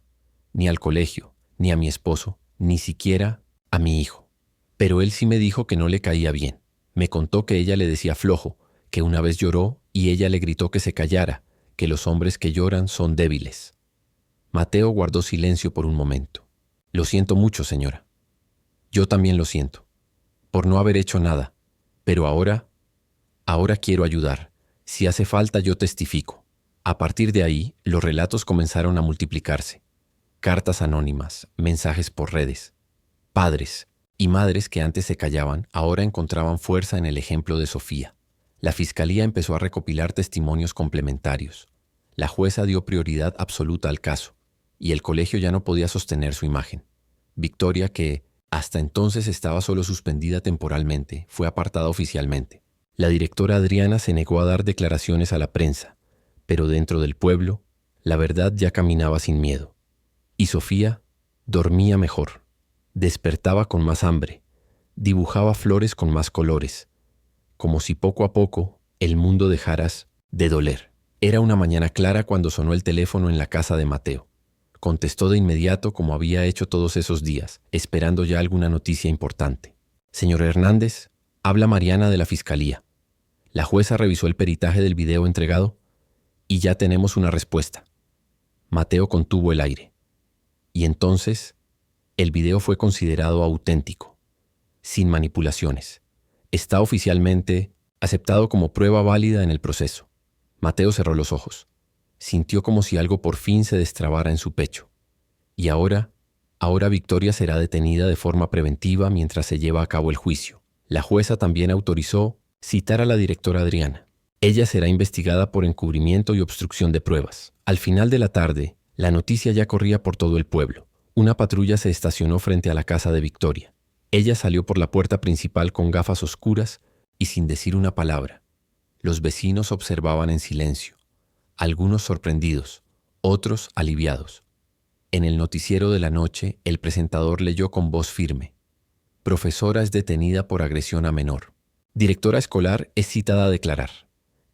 ni al colegio, ni a mi esposo, ni siquiera a mi hijo. Pero él sí me dijo que no le caía bien. Me contó que ella le decía flojo, que una vez lloró y ella le gritó que se callara, que los hombres que lloran son débiles. Mateo guardó silencio por un momento. Lo siento mucho, señora. Yo también lo siento, por no haber hecho nada. Pero ahora quiero ayudar. Si hace falta, yo testifico. A partir de ahí, los relatos comenzaron a multiplicarse. Cartas anónimas, mensajes por redes. Padres y madres que antes se callaban, ahora encontraban fuerza en el ejemplo de Sofía. La fiscalía empezó a recopilar testimonios complementarios. La jueza dio prioridad absoluta al caso, y el colegio ya no podía sostener su imagen. Victoria, que hasta entonces estaba solo suspendida temporalmente, fue apartada oficialmente. La directora Adriana se negó a dar declaraciones a la prensa, pero dentro del pueblo, la verdad ya caminaba sin miedo. Y Sofía dormía mejor, despertaba con más hambre, dibujaba flores con más colores, como si poco a poco el mundo dejara de doler. Era una mañana clara cuando sonó el teléfono en la casa de Mateo. Contestó de inmediato como había hecho todos esos días, esperando ya alguna noticia importante. Señor Hernández, habla Mariana de la Fiscalía. La jueza revisó el peritaje del video entregado y ya tenemos una respuesta. Mateo contuvo el aire. Y entonces, el video fue considerado auténtico, sin manipulaciones. Está oficialmente aceptado como prueba válida en el proceso. Mateo cerró los ojos. Sintió como si algo por fin se destrabara en su pecho. Y ahora Victoria será detenida de forma preventiva mientras se lleva a cabo el juicio. La jueza también autorizó citar a la directora Adriana. Ella será investigada por encubrimiento y obstrucción de pruebas. Al final de la tarde, la noticia ya corría por todo el pueblo. Una patrulla se estacionó frente a la casa de Victoria. Ella salió por la puerta principal con gafas oscuras y sin decir una palabra. Los vecinos observaban en silencio, algunos sorprendidos, otros aliviados. En el noticiero de la noche, el presentador leyó con voz firme: Profesora es detenida por agresión a menor. Directora escolar es citada a declarar.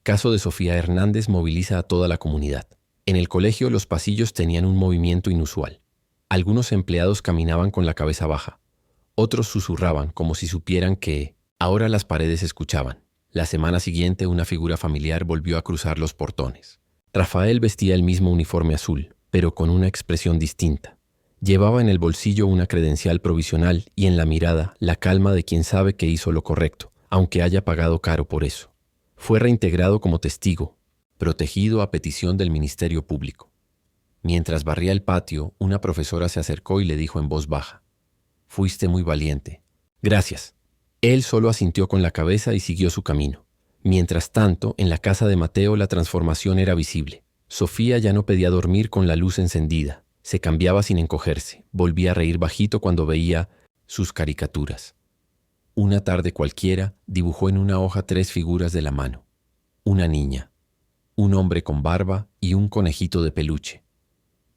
Caso de Sofía Hernández moviliza a toda la comunidad. En el colegio los pasillos tenían un movimiento inusual. Algunos empleados caminaban con la cabeza baja. Otros susurraban como si supieran que ahora las paredes escuchaban. La semana siguiente una figura familiar volvió a cruzar los portones. Rafael vestía el mismo uniforme azul, pero con una expresión distinta. Llevaba en el bolsillo una credencial provisional y en la mirada la calma de quien sabe que hizo lo correcto, aunque haya pagado caro por eso. Fue reintegrado como testigo, protegido a petición del Ministerio Público. Mientras barría el patio, una profesora se acercó y le dijo en voz baja: Fuiste muy valiente. Gracias. Él solo asintió con la cabeza y siguió su camino. Mientras tanto, en la casa de Mateo la transformación era visible. Sofía ya no pedía dormir con la luz encendida. Se cambiaba sin encogerse. Volvía a reír bajito cuando veía sus caricaturas. Una tarde cualquiera, dibujó en una hoja 3 figuras de la mano. Una niña, un hombre con barba y un conejito de peluche.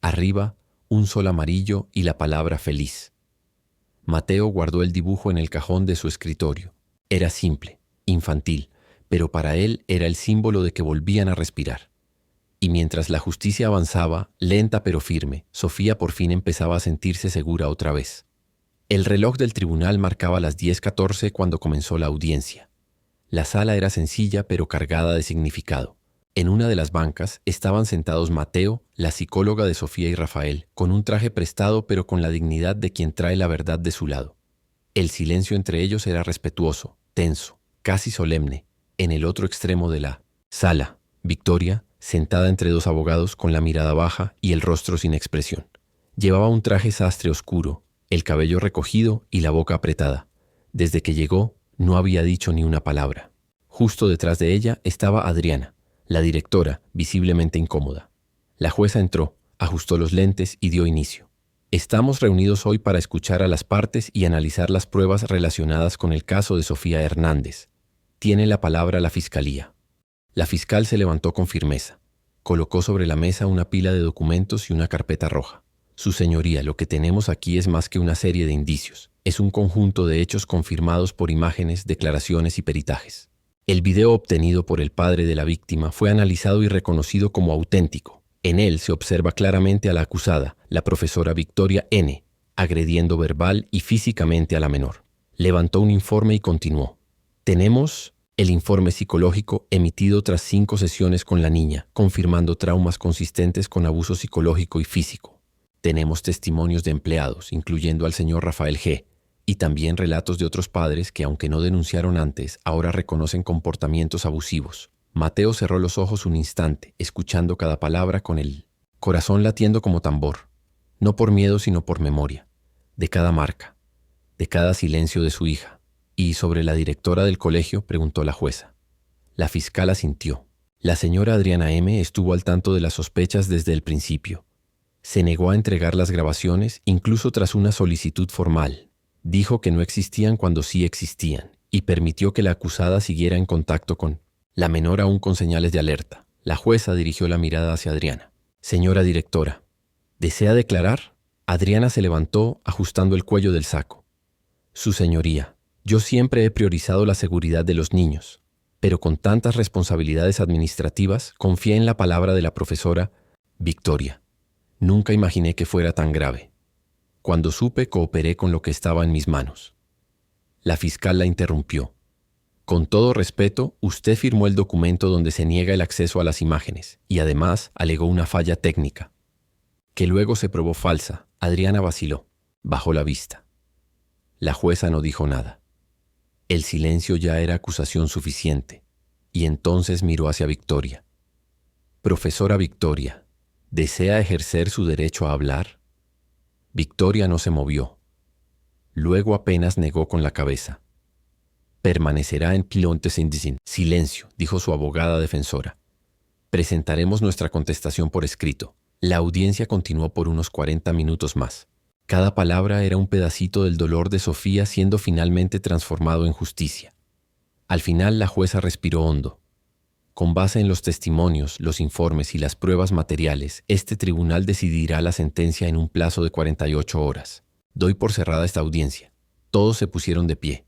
Arriba, un sol amarillo y la palabra feliz. Mateo guardó el dibujo en el cajón de su escritorio. Era simple, infantil, pero para él era el símbolo de que volvían a respirar. Y mientras la justicia avanzaba, lenta pero firme, Sofía por fin empezaba a sentirse segura otra vez. El reloj del tribunal marcaba las 10:14 cuando comenzó la audiencia. La sala era sencilla pero cargada de significado. En una de las bancas estaban sentados Mateo, la psicóloga de Sofía y Rafael, con un traje prestado pero con la dignidad de quien trae la verdad de su lado. El silencio entre ellos era respetuoso, tenso, casi solemne. En el otro extremo de la sala, Victoria, sentada entre dos abogados con la mirada baja y el rostro sin expresión. Llevaba un traje sastre oscuro, el cabello recogido y la boca apretada. Desde que llegó, no había dicho ni una palabra. Justo detrás de ella estaba Adriana, la directora, visiblemente incómoda. La jueza entró, ajustó los lentes y dio inicio. Estamos reunidos hoy para escuchar a las partes y analizar las pruebas relacionadas con el caso de Sofía Hernández. Tiene la palabra la Fiscalía. La fiscal se levantó con firmeza. Colocó sobre la mesa una pila de documentos y una carpeta roja. Su señoría, lo que tenemos aquí es más que una serie de indicios. Es un conjunto de hechos confirmados por imágenes, declaraciones y peritajes. El video obtenido por el padre de la víctima fue analizado y reconocido como auténtico. En él se observa claramente a la acusada, la profesora Victoria N., agrediendo verbal y físicamente a la menor. Levantó un informe y continuó. Tenemos el informe psicológico emitido tras 5 sesiones con la niña, confirmando traumas consistentes con abuso psicológico y físico. Tenemos testimonios de empleados, incluyendo al señor Rafael G., y también relatos de otros padres que, aunque no denunciaron antes, ahora reconocen comportamientos abusivos. Mateo cerró los ojos un instante, escuchando cada palabra con el corazón latiendo como tambor, no por miedo sino por memoria, de cada marca, de cada silencio de su hija. ¿Y sobre la directora del colegio?, preguntó la jueza. La fiscal asintió. La señora Adriana M. estuvo al tanto de las sospechas desde el principio. Se negó a entregar las grabaciones, incluso tras una solicitud formal. Dijo que no existían cuando sí existían, y permitió que la acusada siguiera en contacto con la menor, aún con señales de alerta. La jueza dirigió la mirada hacia Adriana. Señora directora, ¿desea declarar? Adriana se levantó, ajustando el cuello del saco. Su señoría, yo siempre he priorizado la seguridad de los niños, pero con tantas responsabilidades administrativas, confié en la palabra de la profesora Victoria. Nunca imaginé que fuera tan grave. Cuando supe, cooperé con lo que estaba en mis manos. La fiscal la interrumpió. Con todo respeto, usted firmó el documento donde se niega el acceso a las imágenes y además alegó una falla técnica, que luego se probó falsa. Adriana vaciló, bajó la vista. La jueza no dijo nada. El silencio ya era acusación suficiente, y entonces miró hacia Victoria. Profesora Victoria, ¿desea ejercer su derecho a hablar? Victoria no se movió. Luego apenas negó con la cabeza. Permanecerá en pilontes indicin. Silencio, dijo su abogada defensora. Presentaremos nuestra contestación por escrito. La audiencia continuó por unos 40 minutos más. Cada palabra era un pedacito del dolor de Sofía siendo finalmente transformado en justicia. Al final la jueza respiró hondo. Con base en los testimonios, los informes y las pruebas materiales, este tribunal decidirá la sentencia en un plazo de 48 horas. Doy por cerrada esta audiencia. Todos se pusieron de pie.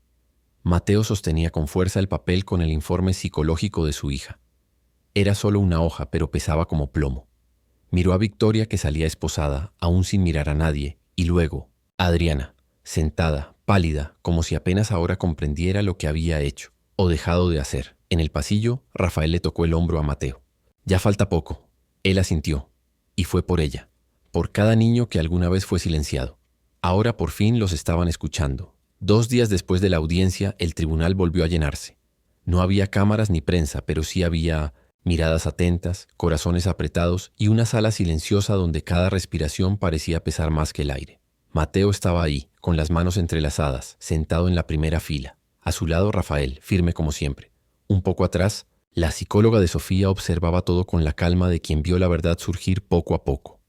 Mateo sostenía con fuerza el papel con el informe psicológico de su hija. Era solo una hoja, pero pesaba como plomo. Miró a Victoria, que salía esposada, aún sin mirar a nadie, y luego a Adriana, sentada, pálida, como si apenas ahora comprendiera lo que había hecho o dejado de hacer. En el pasillo, Rafael le tocó el hombro a Mateo. Ya falta poco. Él asintió, y fue por ella, por cada niño que alguna vez fue silenciado. Ahora por fin los estaban escuchando. 2 días después de la audiencia, el tribunal volvió a llenarse. No había cámaras ni prensa, pero sí había miradas atentas, corazones apretados y una sala silenciosa donde cada respiración parecía pesar más que el aire. Mateo estaba ahí, con las manos entrelazadas, sentado en la primera fila. A su lado Rafael, firme como siempre. Un poco atrás, la psicóloga de Sofía observaba todo con la calma de quien vio la verdad surgir poco a poco.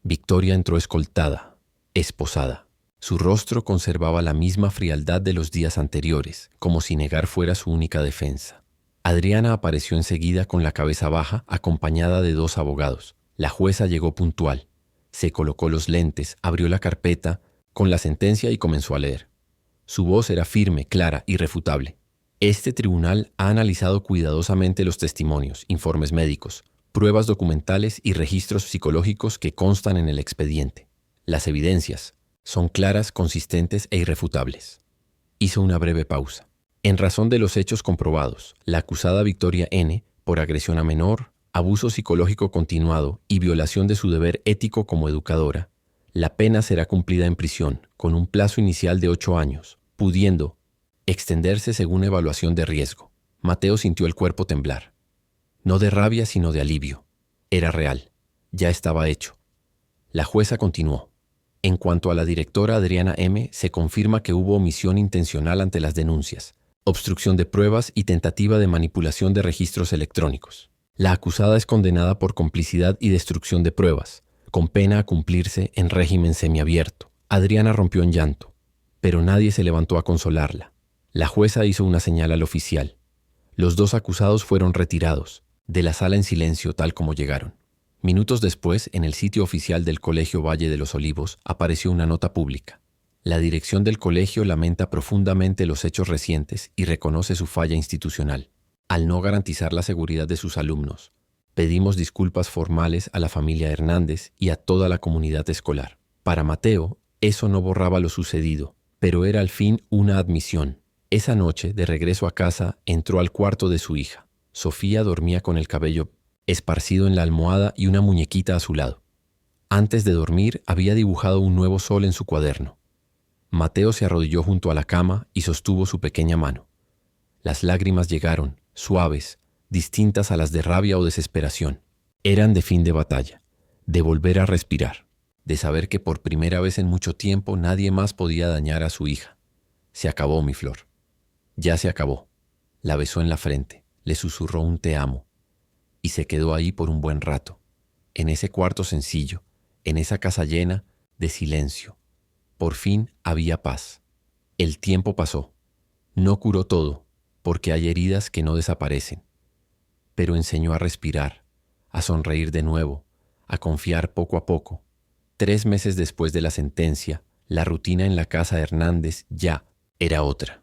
Victoria entró escoltada, esposada. Su rostro conservaba la misma frialdad de los días anteriores, como si negar fuera su única defensa. Adriana apareció enseguida con la cabeza baja, acompañada de 2 abogados. La jueza llegó puntual. Se colocó los lentes, abrió la carpeta con la sentencia y comenzó a leer. Su voz era firme, clara, irrefutable. Este tribunal ha analizado cuidadosamente los testimonios, informes médicos, pruebas documentales y registros psicológicos que constan en el expediente. Las evidencias son claras, consistentes e irrefutables. Hizo una breve pausa. En razón de los hechos comprobados, la acusada Victoria N., por agresión a menor, abuso psicológico continuado y violación de su deber ético como educadora, la pena será cumplida en prisión con un plazo inicial de 8 años, pudiendo extenderse según evaluación de riesgo. Mateo sintió el cuerpo temblar. No de rabia, sino de alivio. Era real. Ya estaba hecho. La jueza continuó. En cuanto a la directora Adriana M., se confirma que hubo omisión intencional ante las denuncias, obstrucción de pruebas y tentativa de manipulación de registros electrónicos. La acusada es condenada por complicidad y destrucción de pruebas, con pena a cumplirse en régimen semiabierto. Adriana rompió en llanto, pero nadie se levantó a consolarla. La jueza hizo una señal al oficial. Los dos acusados fueron retirados de la sala en silencio tal como llegaron. Minutos después, en el sitio oficial del Colegio Valle de los Olivos, apareció una nota pública. La dirección del colegio lamenta profundamente los hechos recientes y reconoce su falla institucional. Al no garantizar la seguridad de sus alumnos, pedimos disculpas formales a la familia Hernández y a toda la comunidad escolar. Para Mateo, eso no borraba lo sucedido, pero era al fin una admisión. Esa noche, de regreso a casa, entró al cuarto de su hija. Sofía dormía con el cabello esparcido en la almohada y una muñequita a su lado. Antes de dormir, había dibujado un nuevo sol en su cuaderno. Mateo se arrodilló junto a la cama y sostuvo su pequeña mano. Las lágrimas llegaron, suaves, distintas a las de rabia o desesperación. Eran de fin de batalla, de volver a respirar, de saber que por primera vez en mucho tiempo nadie más podía dañar a su hija. Se acabó, mi flor. Ya se acabó. La besó en la frente, le susurró un te amo, y se quedó ahí por un buen rato, en ese cuarto sencillo, en esa casa llena de silencio. Por fin había paz. El tiempo pasó. No curó todo, porque hay heridas que no desaparecen, pero enseñó a respirar, a sonreír de nuevo, a confiar poco a poco. 3 meses después de la sentencia, la rutina en la casa Hernández ya era otra.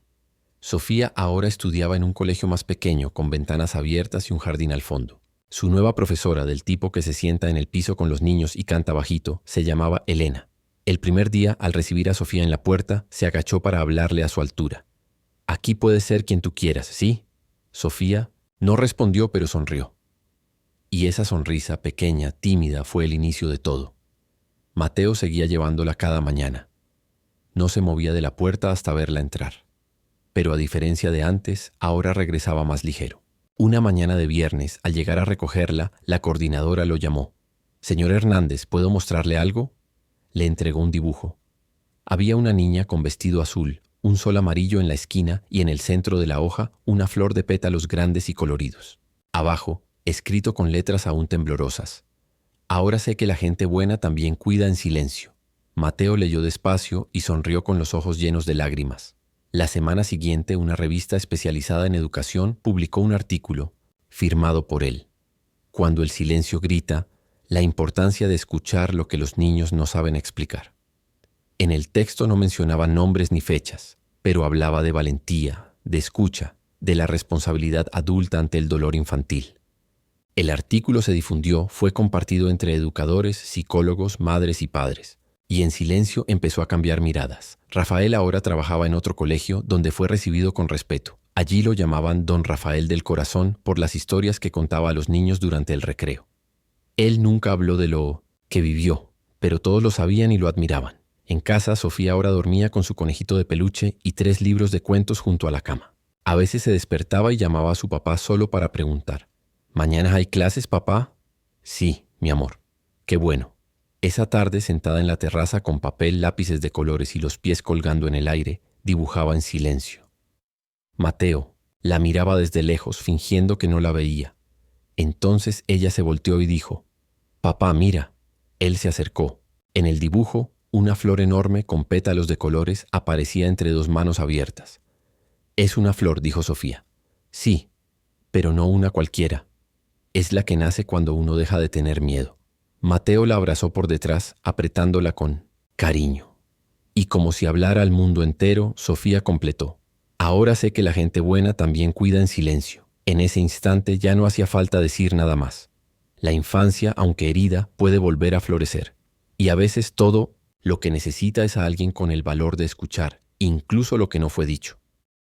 Sofía ahora estudiaba en un colegio más pequeño, con ventanas abiertas y un jardín al fondo. Su nueva profesora, del tipo que se sienta en el piso con los niños y canta bajito, se llamaba Elena. El primer día, al recibir a Sofía en la puerta, se agachó para hablarle a su altura. «Aquí puedes ser quien tú quieras, ¿sí?» Sofía no respondió, pero sonrió. Y esa sonrisa, pequeña, tímida, fue el inicio de todo. Mateo seguía llevándola cada mañana. No se movía de la puerta hasta verla entrar. Pero a diferencia de antes, ahora regresaba más ligero. Una mañana de viernes, al llegar a recogerla, la coordinadora lo llamó. «Señor Hernández, ¿puedo mostrarle algo?» Le entregó un dibujo. Había una niña con vestido azul, un sol amarillo en la esquina y en el centro de la hoja una flor de pétalos grandes y coloridos. Abajo, escrito con letras aún temblorosas: «Ahora sé que la gente buena también cuida en silencio». Mateo leyó despacio y sonrió con los ojos llenos de lágrimas. La semana siguiente, una revista especializada en educación publicó un artículo firmado por él. Cuando el silencio grita, la importancia de escuchar lo que los niños no saben explicar. En el texto no mencionaba nombres ni fechas, pero hablaba de valentía, de escucha, de la responsabilidad adulta ante el dolor infantil. El artículo se difundió, fue compartido entre educadores, psicólogos, madres y padres. Y en silencio empezó a cambiar miradas. Rafael ahora trabajaba en otro colegio donde fue recibido con respeto. Allí lo llamaban Don Rafael del Corazón por las historias que contaba a los niños durante el recreo. Él nunca habló de lo que vivió, pero todos lo sabían y lo admiraban. En casa, Sofía ahora dormía con su conejito de peluche y 3 libros de cuentos junto a la cama. A veces se despertaba y llamaba a su papá solo para preguntar: «¿Mañana hay clases, papá?» «Sí, mi amor». «Qué bueno». Esa tarde, sentada en la terraza con papel, lápices de colores y los pies colgando en el aire, dibujaba en silencio. Mateo la miraba desde lejos, fingiendo que no la veía. Entonces ella se volteó y dijo: «Papá, mira». Él se acercó. En el dibujo, una flor enorme con pétalos de colores aparecía entre 2 manos abiertas. «Es una flor», dijo Sofía. «Sí, pero no una cualquiera. Es la que nace cuando uno deja de tener miedo». Mateo la abrazó por detrás, apretándola con cariño. Y como si hablara al mundo entero, Sofía completó: ahora sé que la gente buena también cuida en silencio. En ese instante ya no hacía falta decir nada más. La infancia, aunque herida, puede volver a florecer. Y a veces todo lo que necesita es a alguien con el valor de escuchar, incluso lo que no fue dicho.